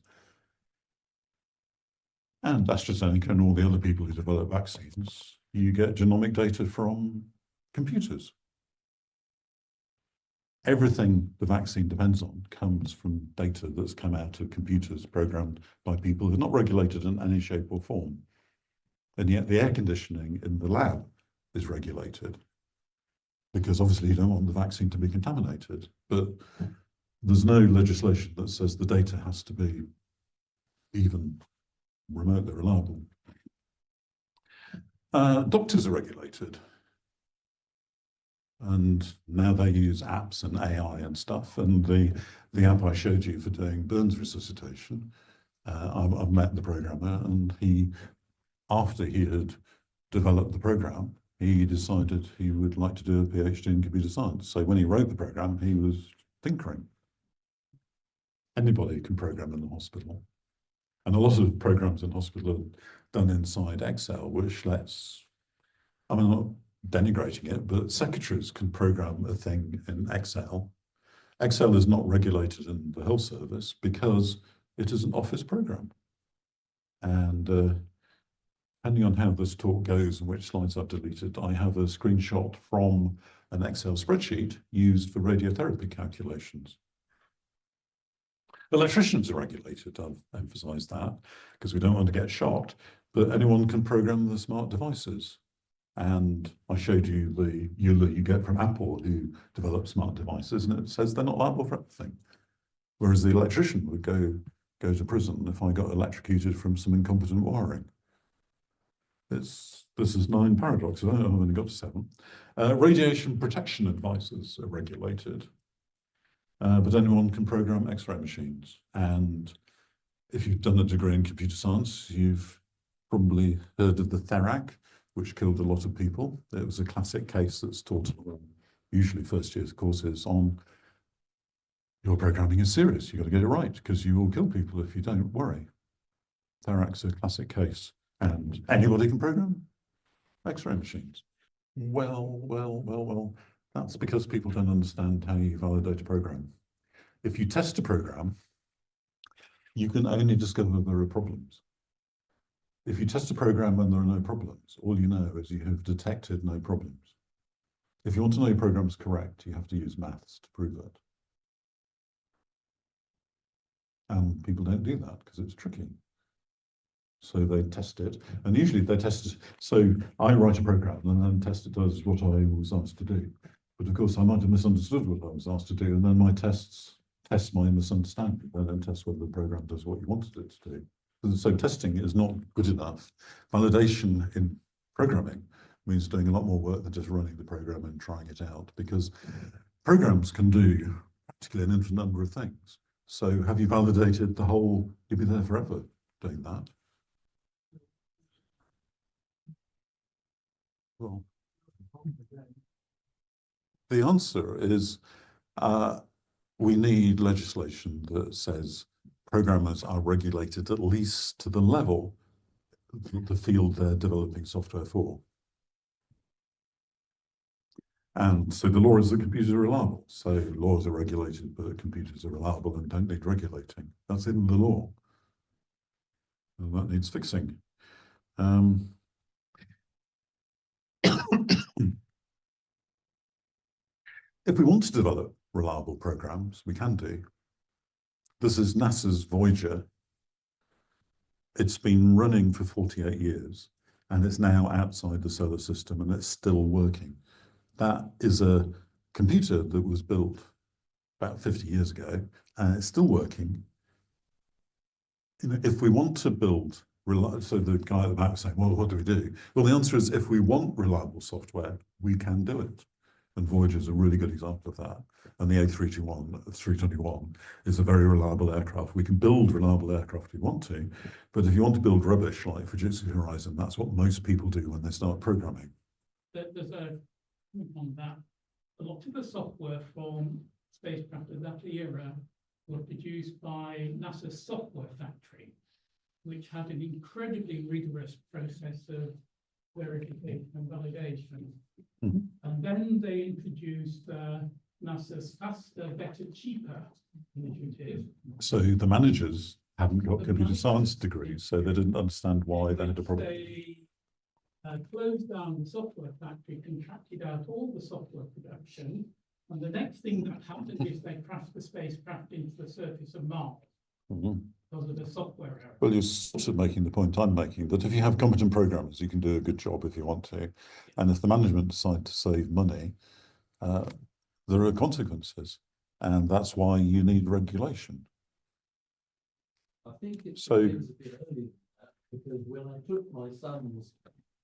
And AstraZeneca and all the other people who develop vaccines, you get genomic data from computers. Everything the vaccine depends on comes from data that's come out of computers programmed by people who are not regulated in any shape or form. And yet the air conditioning in the lab is regulated, because obviously you don't want the vaccine to be contaminated, but there's no legislation that says the data has to be even remotely reliable. Doctors are regulated, and now they use apps and AI and stuff. And the app I showed you for doing burns resuscitation, I've met the programmer, and after he had developed the program, he decided he would like to do a PhD in computer science. So when he wrote the program, he was tinkering. Anybody can program in the hospital. And a lot of programs in hospital are done inside Excel, which lets, I'm not denigrating it, but secretaries can program a thing in Excel. Excel is not regulated in the health service because it is an office program. And depending on how this talk goes and which slides I've deleted, I have a screenshot from an Excel spreadsheet used for radiotherapy calculations. Electricians are regulated, I've emphasized that, because we don't want to get shocked, but anyone can program the smart devices. And I showed you the EULA you get from Apple, who develop smart devices, and it says they're not liable for everything. Whereas the electrician would go to prison if I got electrocuted from some incompetent wiring. This is 9 paradoxes. I've only got to 7. Radiation protection advices are regulated. But anyone can program X-ray machines. And if you've done a degree in computer science, you've probably heard of the Therac, which killed a lot of people. It was a classic case that's taught usually first year's courses on your programming is serious. You've got to get it right, because you will kill people if you don't worry. Therac's a classic case. And anybody can program X-ray machines. Well, that's because people don't understand how you validate a program. If you test a program, you can only discover there are problems. If you test a program and there are no problems, all you know is you have detected no problems. If you want to know your program's correct, you have to use maths to prove it. And people don't do that because it's tricky. So they test it, and usually they test it. So I write a program and then test it does what I was asked to do. But of course, I might have misunderstood what I was asked to do, and then my tests test my misunderstanding. They don't test whether the program does what you wanted it to do. So testing is not good enough. Validation in programming means doing a lot more work than just running the program and trying it out, because programs can do practically an infinite number of things. So have you validated the whole, you'll be there forever doing that? Well, the answer is we need legislation that says programmers are regulated at least to the level the field they're developing software for. And so the law is that computers are reliable. So laws are regulated, but computers are reliable and don't need regulating. That's in the law. And that needs fixing. If we want to develop reliable programs, we can do. This is NASA's Voyager. It's been running for 48 years, and it's now outside the solar system, and it's still working. That is a computer that was built about 50 years ago, and it's still working. You know, if we want to build, so the guy at the back was saying, well, what do we do? Well, the answer is, if we want reliable software, we can do it. And Voyager is a really good example of that. And the A321 is a very reliable aircraft. We can build reliable aircraft if we want to, but if you want to build rubbish like Fujitsu Horizon, that's what most people do when they start programming. There's a point on that. A lot of the software from spacecraft of that era were produced by NASA's software factory, which had an incredibly rigorous process of verification and validation. Mm-hmm. And then they introduced NASA's faster, better, cheaper initiative. So the managers hadn't got computer science degrees, so they didn't understand why they had a problem. They closed down the software factory, contracted out all the software production, and the next thing that happened is they crashed the spacecraft into the surface of Mars Mhm. because of a software error. Well, you're sort of making the point I'm making, that if you have competent programmers, you can do a good job if you want to. And if the management decide to save money, there are consequences. And that's why you need regulation. I think it So- begins a bit early than that, because when I took my sons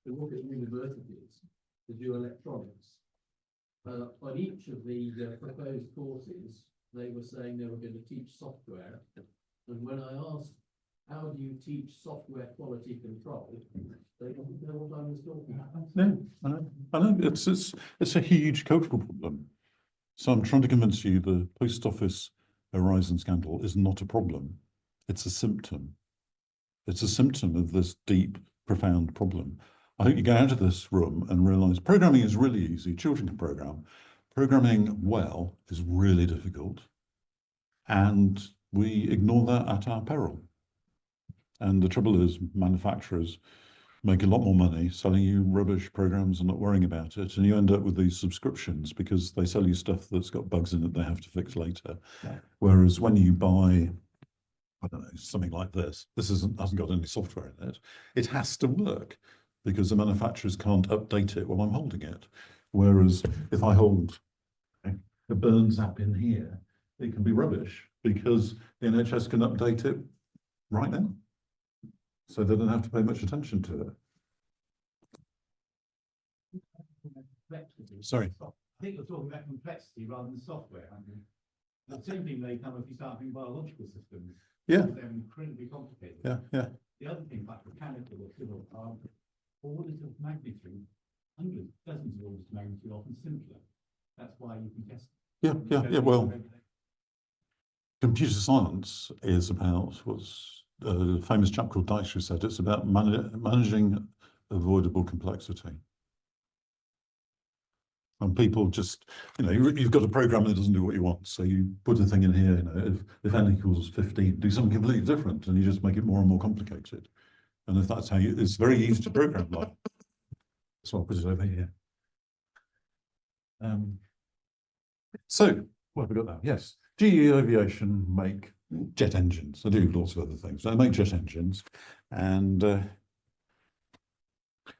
to look at universities to do electronics, on each of the proposed courses, they were saying they were going to teach software. And when I asked, how do you teach software quality control? They didn't know what I was talking about. No, I know it's a huge cultural problem. So I'm trying to convince you the post office Horizon scandal is not a problem. It's a symptom. It's a symptom of this deep, profound problem. I hope you go out of this room and realize programming is really easy. Children can program. Programming well is really difficult. And we ignore that at our peril. And the trouble is, manufacturers make a lot more money selling you rubbish programs and not worrying about it. And you end up with these subscriptions because they sell you stuff that's got bugs in it they have to fix later. Whereas when you buy, I don't know, something like this hasn't got any software in it. It has to work because the manufacturers can't update it while I'm holding it. Whereas if I hold a Burns app in here, it can be rubbish because the NHS can update it right now. So they don't have to pay much attention to it. Sorry. I think you're talking about complexity rather than software. I mean, the same thing may come if you start thinking biological systems. Yeah. They're incredibly complicated. Yeah. The other things like mechanical or civil are orders of magnitude, hundreds, dozens of orders of magnitude, often simpler. That's why you can test. Yeah. Well, computer science is about what's a famous chap called Dijkstra said. It's about managing avoidable complexity. And people just, you've got a program that doesn't do what you want. So you put a thing in here, if n equals 15, do something completely different, and you just make it more and more complicated. And if that's how it's very easy to program like. So I'll put it over here. So what have we got now? Yes, GE Aviation make jet engines. They do lots of other things. They make jet engines, and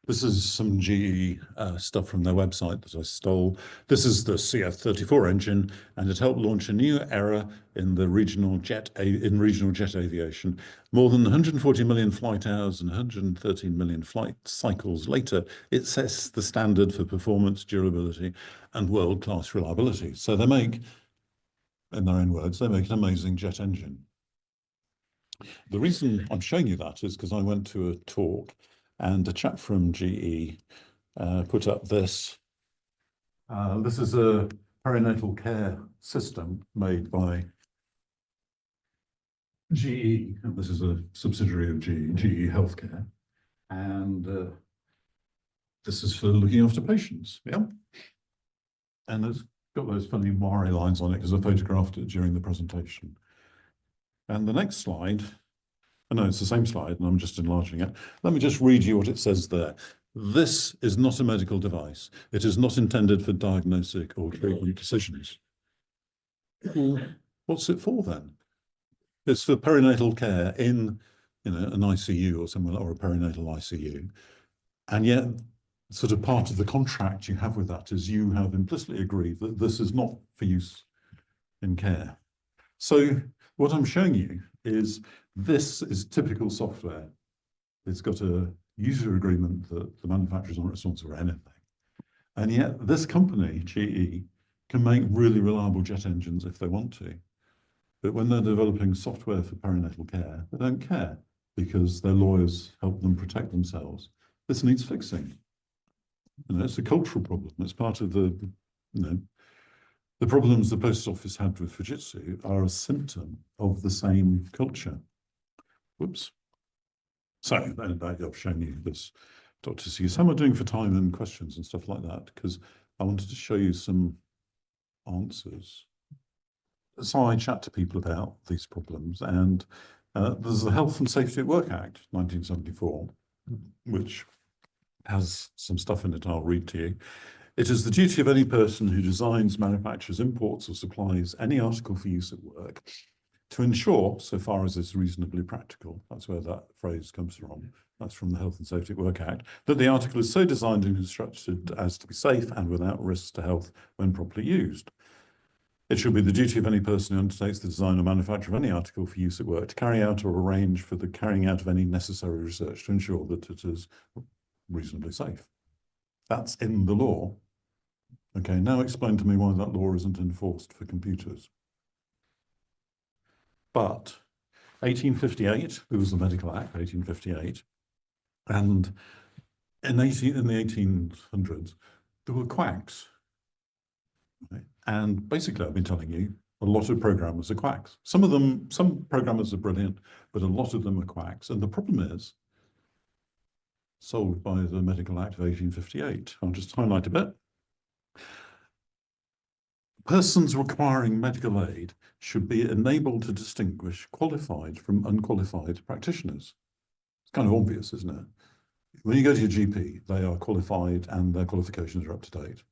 this is some GE stuff from their website that I stole. This is the CF34 engine, and it helped launch a new era in the regional jet aviation. More than 140 million flight hours and 113 million flight cycles later, it sets the standard for performance, durability, and world-class reliability. So they make, in their own words, they make an amazing jet engine. The reason I'm showing you that is because I went to a talk and a chap from GE put up this. This is a perinatal care system made by GE, and this is a subsidiary of GE Healthcare. And this is for looking after patients, yeah? And it's got those funny wiry lines on it because I photographed it during the presentation. And the next slide, no, it's the same slide and I'm just enlarging it. Let me just read you what it says there. This is not a medical device. It is not intended for diagnostic or treatment decisions. What's it for then? It's for perinatal care in, an ICU or somewhere, or a perinatal ICU. And yet, sort of part of the contract you have with that is you have implicitly agreed that this is not for use in care. So what I'm showing you is this is typical software. It's got a user agreement that the manufacturer's not responsible for anything. And yet this company, GE, can make really reliable jet engines if they want to. But when they're developing software for perinatal care, they don't care because their lawyers help them protect themselves. This needs fixing. It's a cultural problem. It's part of the problems the post office had with Fujitsu are a symptom of the same culture. Whoops. So I've shown you this, Dr. Seuss. How am I doing for time and questions and stuff like that? Because I wanted to show you some answers. So I chat to people about these problems, and there's the Health and Safety at Work Act, 1974, which has some stuff in it I'll read to you. It is the duty of any person who designs, manufactures, imports, or supplies any article for use at work to ensure, so far as is reasonably practical, that's where that phrase comes from, that's from the Health and Safety at Work Act, that the article is so designed and constructed as to be safe and without risk to health when properly used. It should be the duty of any person who undertakes the design or manufacture of any article for use at work to carry out or arrange for the carrying out of any necessary research to ensure that it is reasonably safe. That's in the law. Okay, now explain to me why that law isn't enforced for computers. But 1858, there was the Medical Act, 1858, and in the 1800s, there were quacks. Right? And basically, I've been telling you, a lot of programmers are quacks. Some programmers are brilliant, but a lot of them are quacks. And the problem is solved by the Medical Act of 1858. I'll just highlight a bit. Persons requiring medical aid should be enabled to distinguish qualified from unqualified practitioners. It's kind of obvious, isn't it? When you go to your GP, they are qualified and their qualifications are up to date.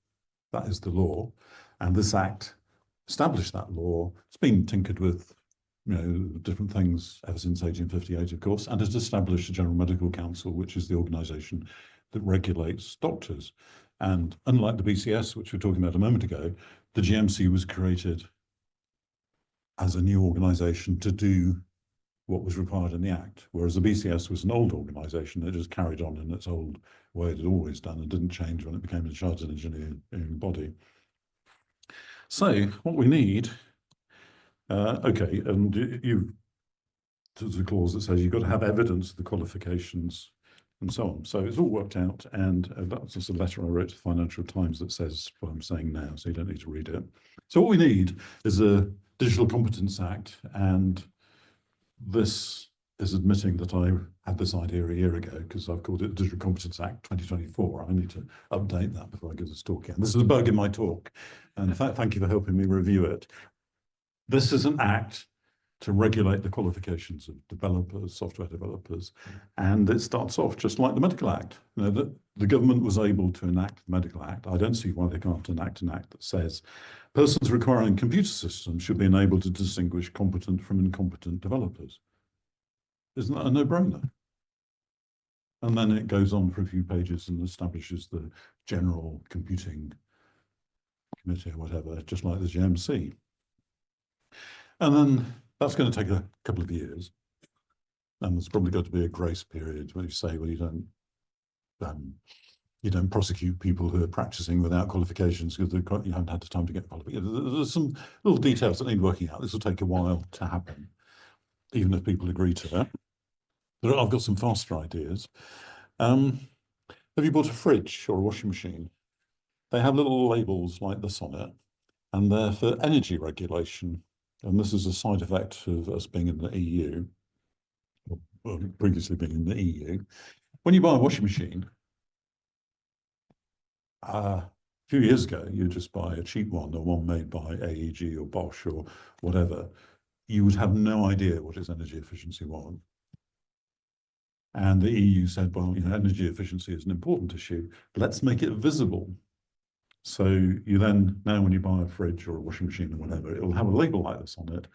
That is the law. And this act established that law. It's been tinkered with, different things ever since 1858, of course, and it established the General Medical Council, which is the organisation that regulates doctors. And unlike the BCS, which we were talking about a moment ago, the GMC was created as a new organisation to do what was required in the Act, whereas the BCS was an old organisation that just carried on in its old way it had always done and didn't change when it became a chartered engineering body. So what we need, okay, and there's a clause that says you've got to have evidence of the qualifications and so on. So it's all worked out, and that's just a letter I wrote to the Financial Times that says what I'm saying now, so you don't need to read it. So what we need is a Digital Competence Act, and this is admitting that I had this idea a year ago because I've called it Digital Competence Act 2024. I need to update that before I give this talk again. This is a bug in my talk, and thank you for helping me review it. This is an act to regulate the qualifications of developers, software developers, and it starts off just like the Medical Act. The government was able to enact the Medical Act. I don't see why they can't enact an act that says persons requiring computer systems should be enabled to distinguish competent from incompetent developers. Isn't that a no-brainer? And then it goes on for a few pages and establishes the General Computing Committee or whatever, just like the GMC. And then that's going to take a couple of years. And there's probably got to be a grace period where you say, well, you don't prosecute people who are practicing without qualifications because you haven't had the time to get qualifications. There's some little details that need working out. This will take a while to happen, even if people agree to that. But I've got some faster ideas. Have you bought a fridge or a washing machine? They have little labels like this on it, and they're for energy regulation. And this is a side effect of us being in the EU, or previously being in the EU. When you buy a washing machine, a few years ago, you just buy a cheap one or one made by AEG or Bosch or whatever. You would have no idea what its energy efficiency was. And the EU said, well, energy efficiency is an important issue. Let's make it visible. So you then, now when you buy a fridge or a washing machine or whatever, it will have a label like this on it.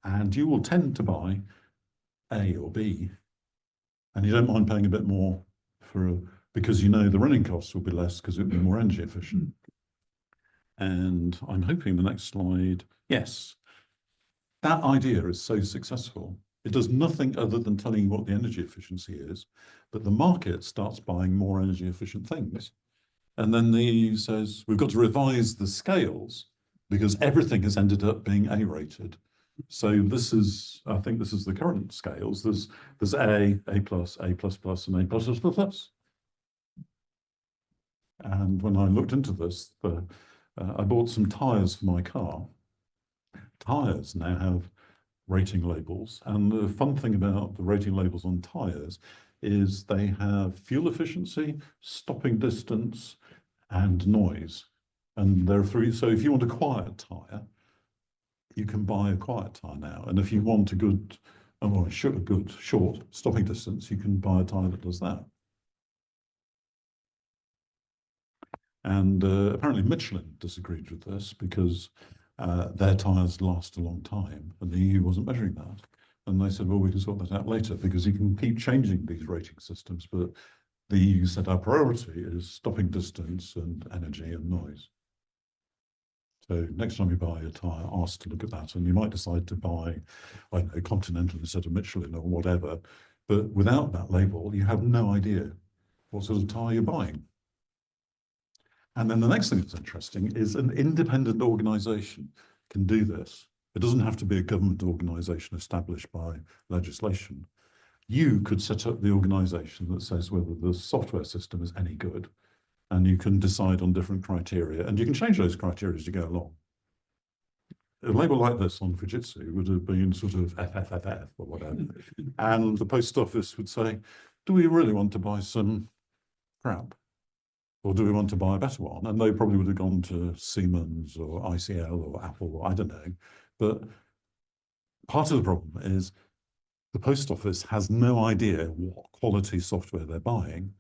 And you will tend to buy A or B. And you don't mind paying a bit more because the running costs will be less because it will be more energy efficient. And I'm hoping the next slide, yes. That idea is so successful. It does nothing other than telling you what the energy efficiency is, but the market starts buying more energy efficient things. And then the EU says, we've got to revise the scales because everything has ended up being A-rated. So I think this is the current scales. There's A+, A++, and A+++. And when I looked into this, I bought some tyres for my car. Tyres now have rating labels. And the fun thing about the rating labels on tyres is they have fuel efficiency, stopping distance, and noise. And there are three. So if you want a quiet tyre, you can buy a quiet tyre now. And if you want a good, good short stopping distance, you can buy a tyre that does that. And apparently Michelin disagreed with this because their tyres last a long time and the EU wasn't measuring that. And they said, well, we can sort that out later because you can keep changing these rating systems, but the EU said our priority is stopping distance and energy and noise. So next time you buy a tyre, ask to look at that, and you might decide to buy, I don't know, Continental instead of Michelin or whatever. But without that label, you have no idea what sort of tyre you're buying. And then the next thing that's interesting is an independent organisation can do this. It doesn't have to be a government organisation established by legislation. You could set up the organisation that says whether the software system is any good, and you can decide on different criteria, and you can change those criteria as you go along. A label like this on Fujitsu would have been sort of FFFF or whatever, and the post office would say, do we really want to buy some crap? Or do we want to buy a better one? And they probably would have gone to Siemens or ICL or Apple, or I don't know. But part of the problem is the post office has no idea what quality software they're buying.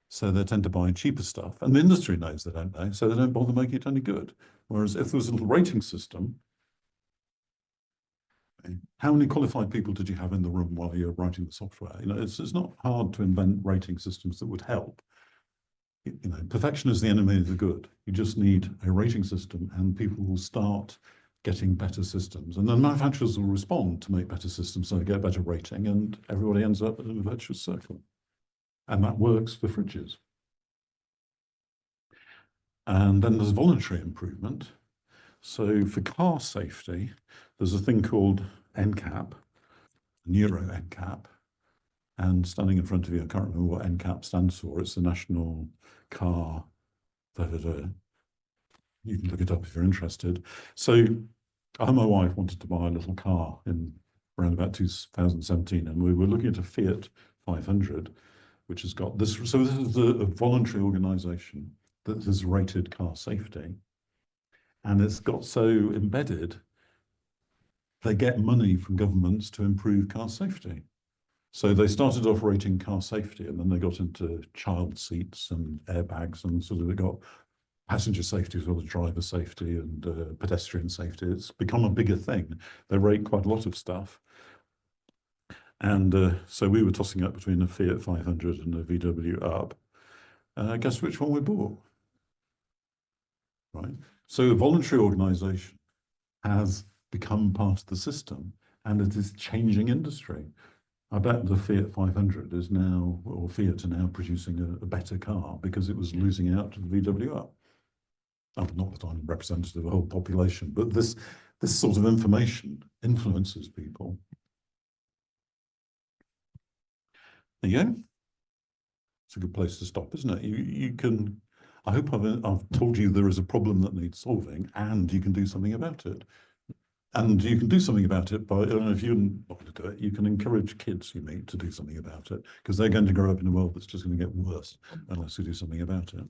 So they tend to buy cheaper stuff. And the industry knows they don't know, so they don't bother making it any good. Whereas if there was a little rating system, how many qualified people did you have in the room while you're writing the software? You know, it's not hard to invent rating systems that would help. You know, perfection is the enemy of the good. You just need a rating system and people will start getting better systems. And then manufacturers will respond to make better systems, so they get better rating, and everybody ends up in a virtuous circle. And that works for fridges. And then there's voluntary improvement. So for car safety, there's a thing called NCAP, Neuro NCAP. And standing in front of you, I can't remember what NCAP stands for. It's the National Car, you can look it up if you're interested. So I and my wife wanted to buy a little car in around about 2017, and we were looking at a Fiat 500, which has got this. So this is a voluntary organisation that has rated car safety, and it's got so embedded, they get money from governments to improve car safety. So they started off rating car safety, and then they got into child seats and airbags, and sort of they got passenger safety as well as driver safety and pedestrian safety. It's become a bigger thing. They rate quite a lot of stuff. And so we were tossing up between a Fiat 500 and a VW up. Guess which one we bought? Right. So a voluntary organisation has become part of the system, and it is changing industry. I bet the Fiat 500 is now, or Fiat are now producing a better car because it was losing out to the VW up. Not that I'm representative of the whole population, but this sort of information influences people. There you go. It's a good place to stop, isn't it? You can, I hope I've told you there is a problem that needs solving, and you can do something about it. And you can do something about it by, I don't know, if you're not going to do it, you can encourage kids you meet to do something about it, because they're going to grow up in a world that's just going to get worse unless we do something about it.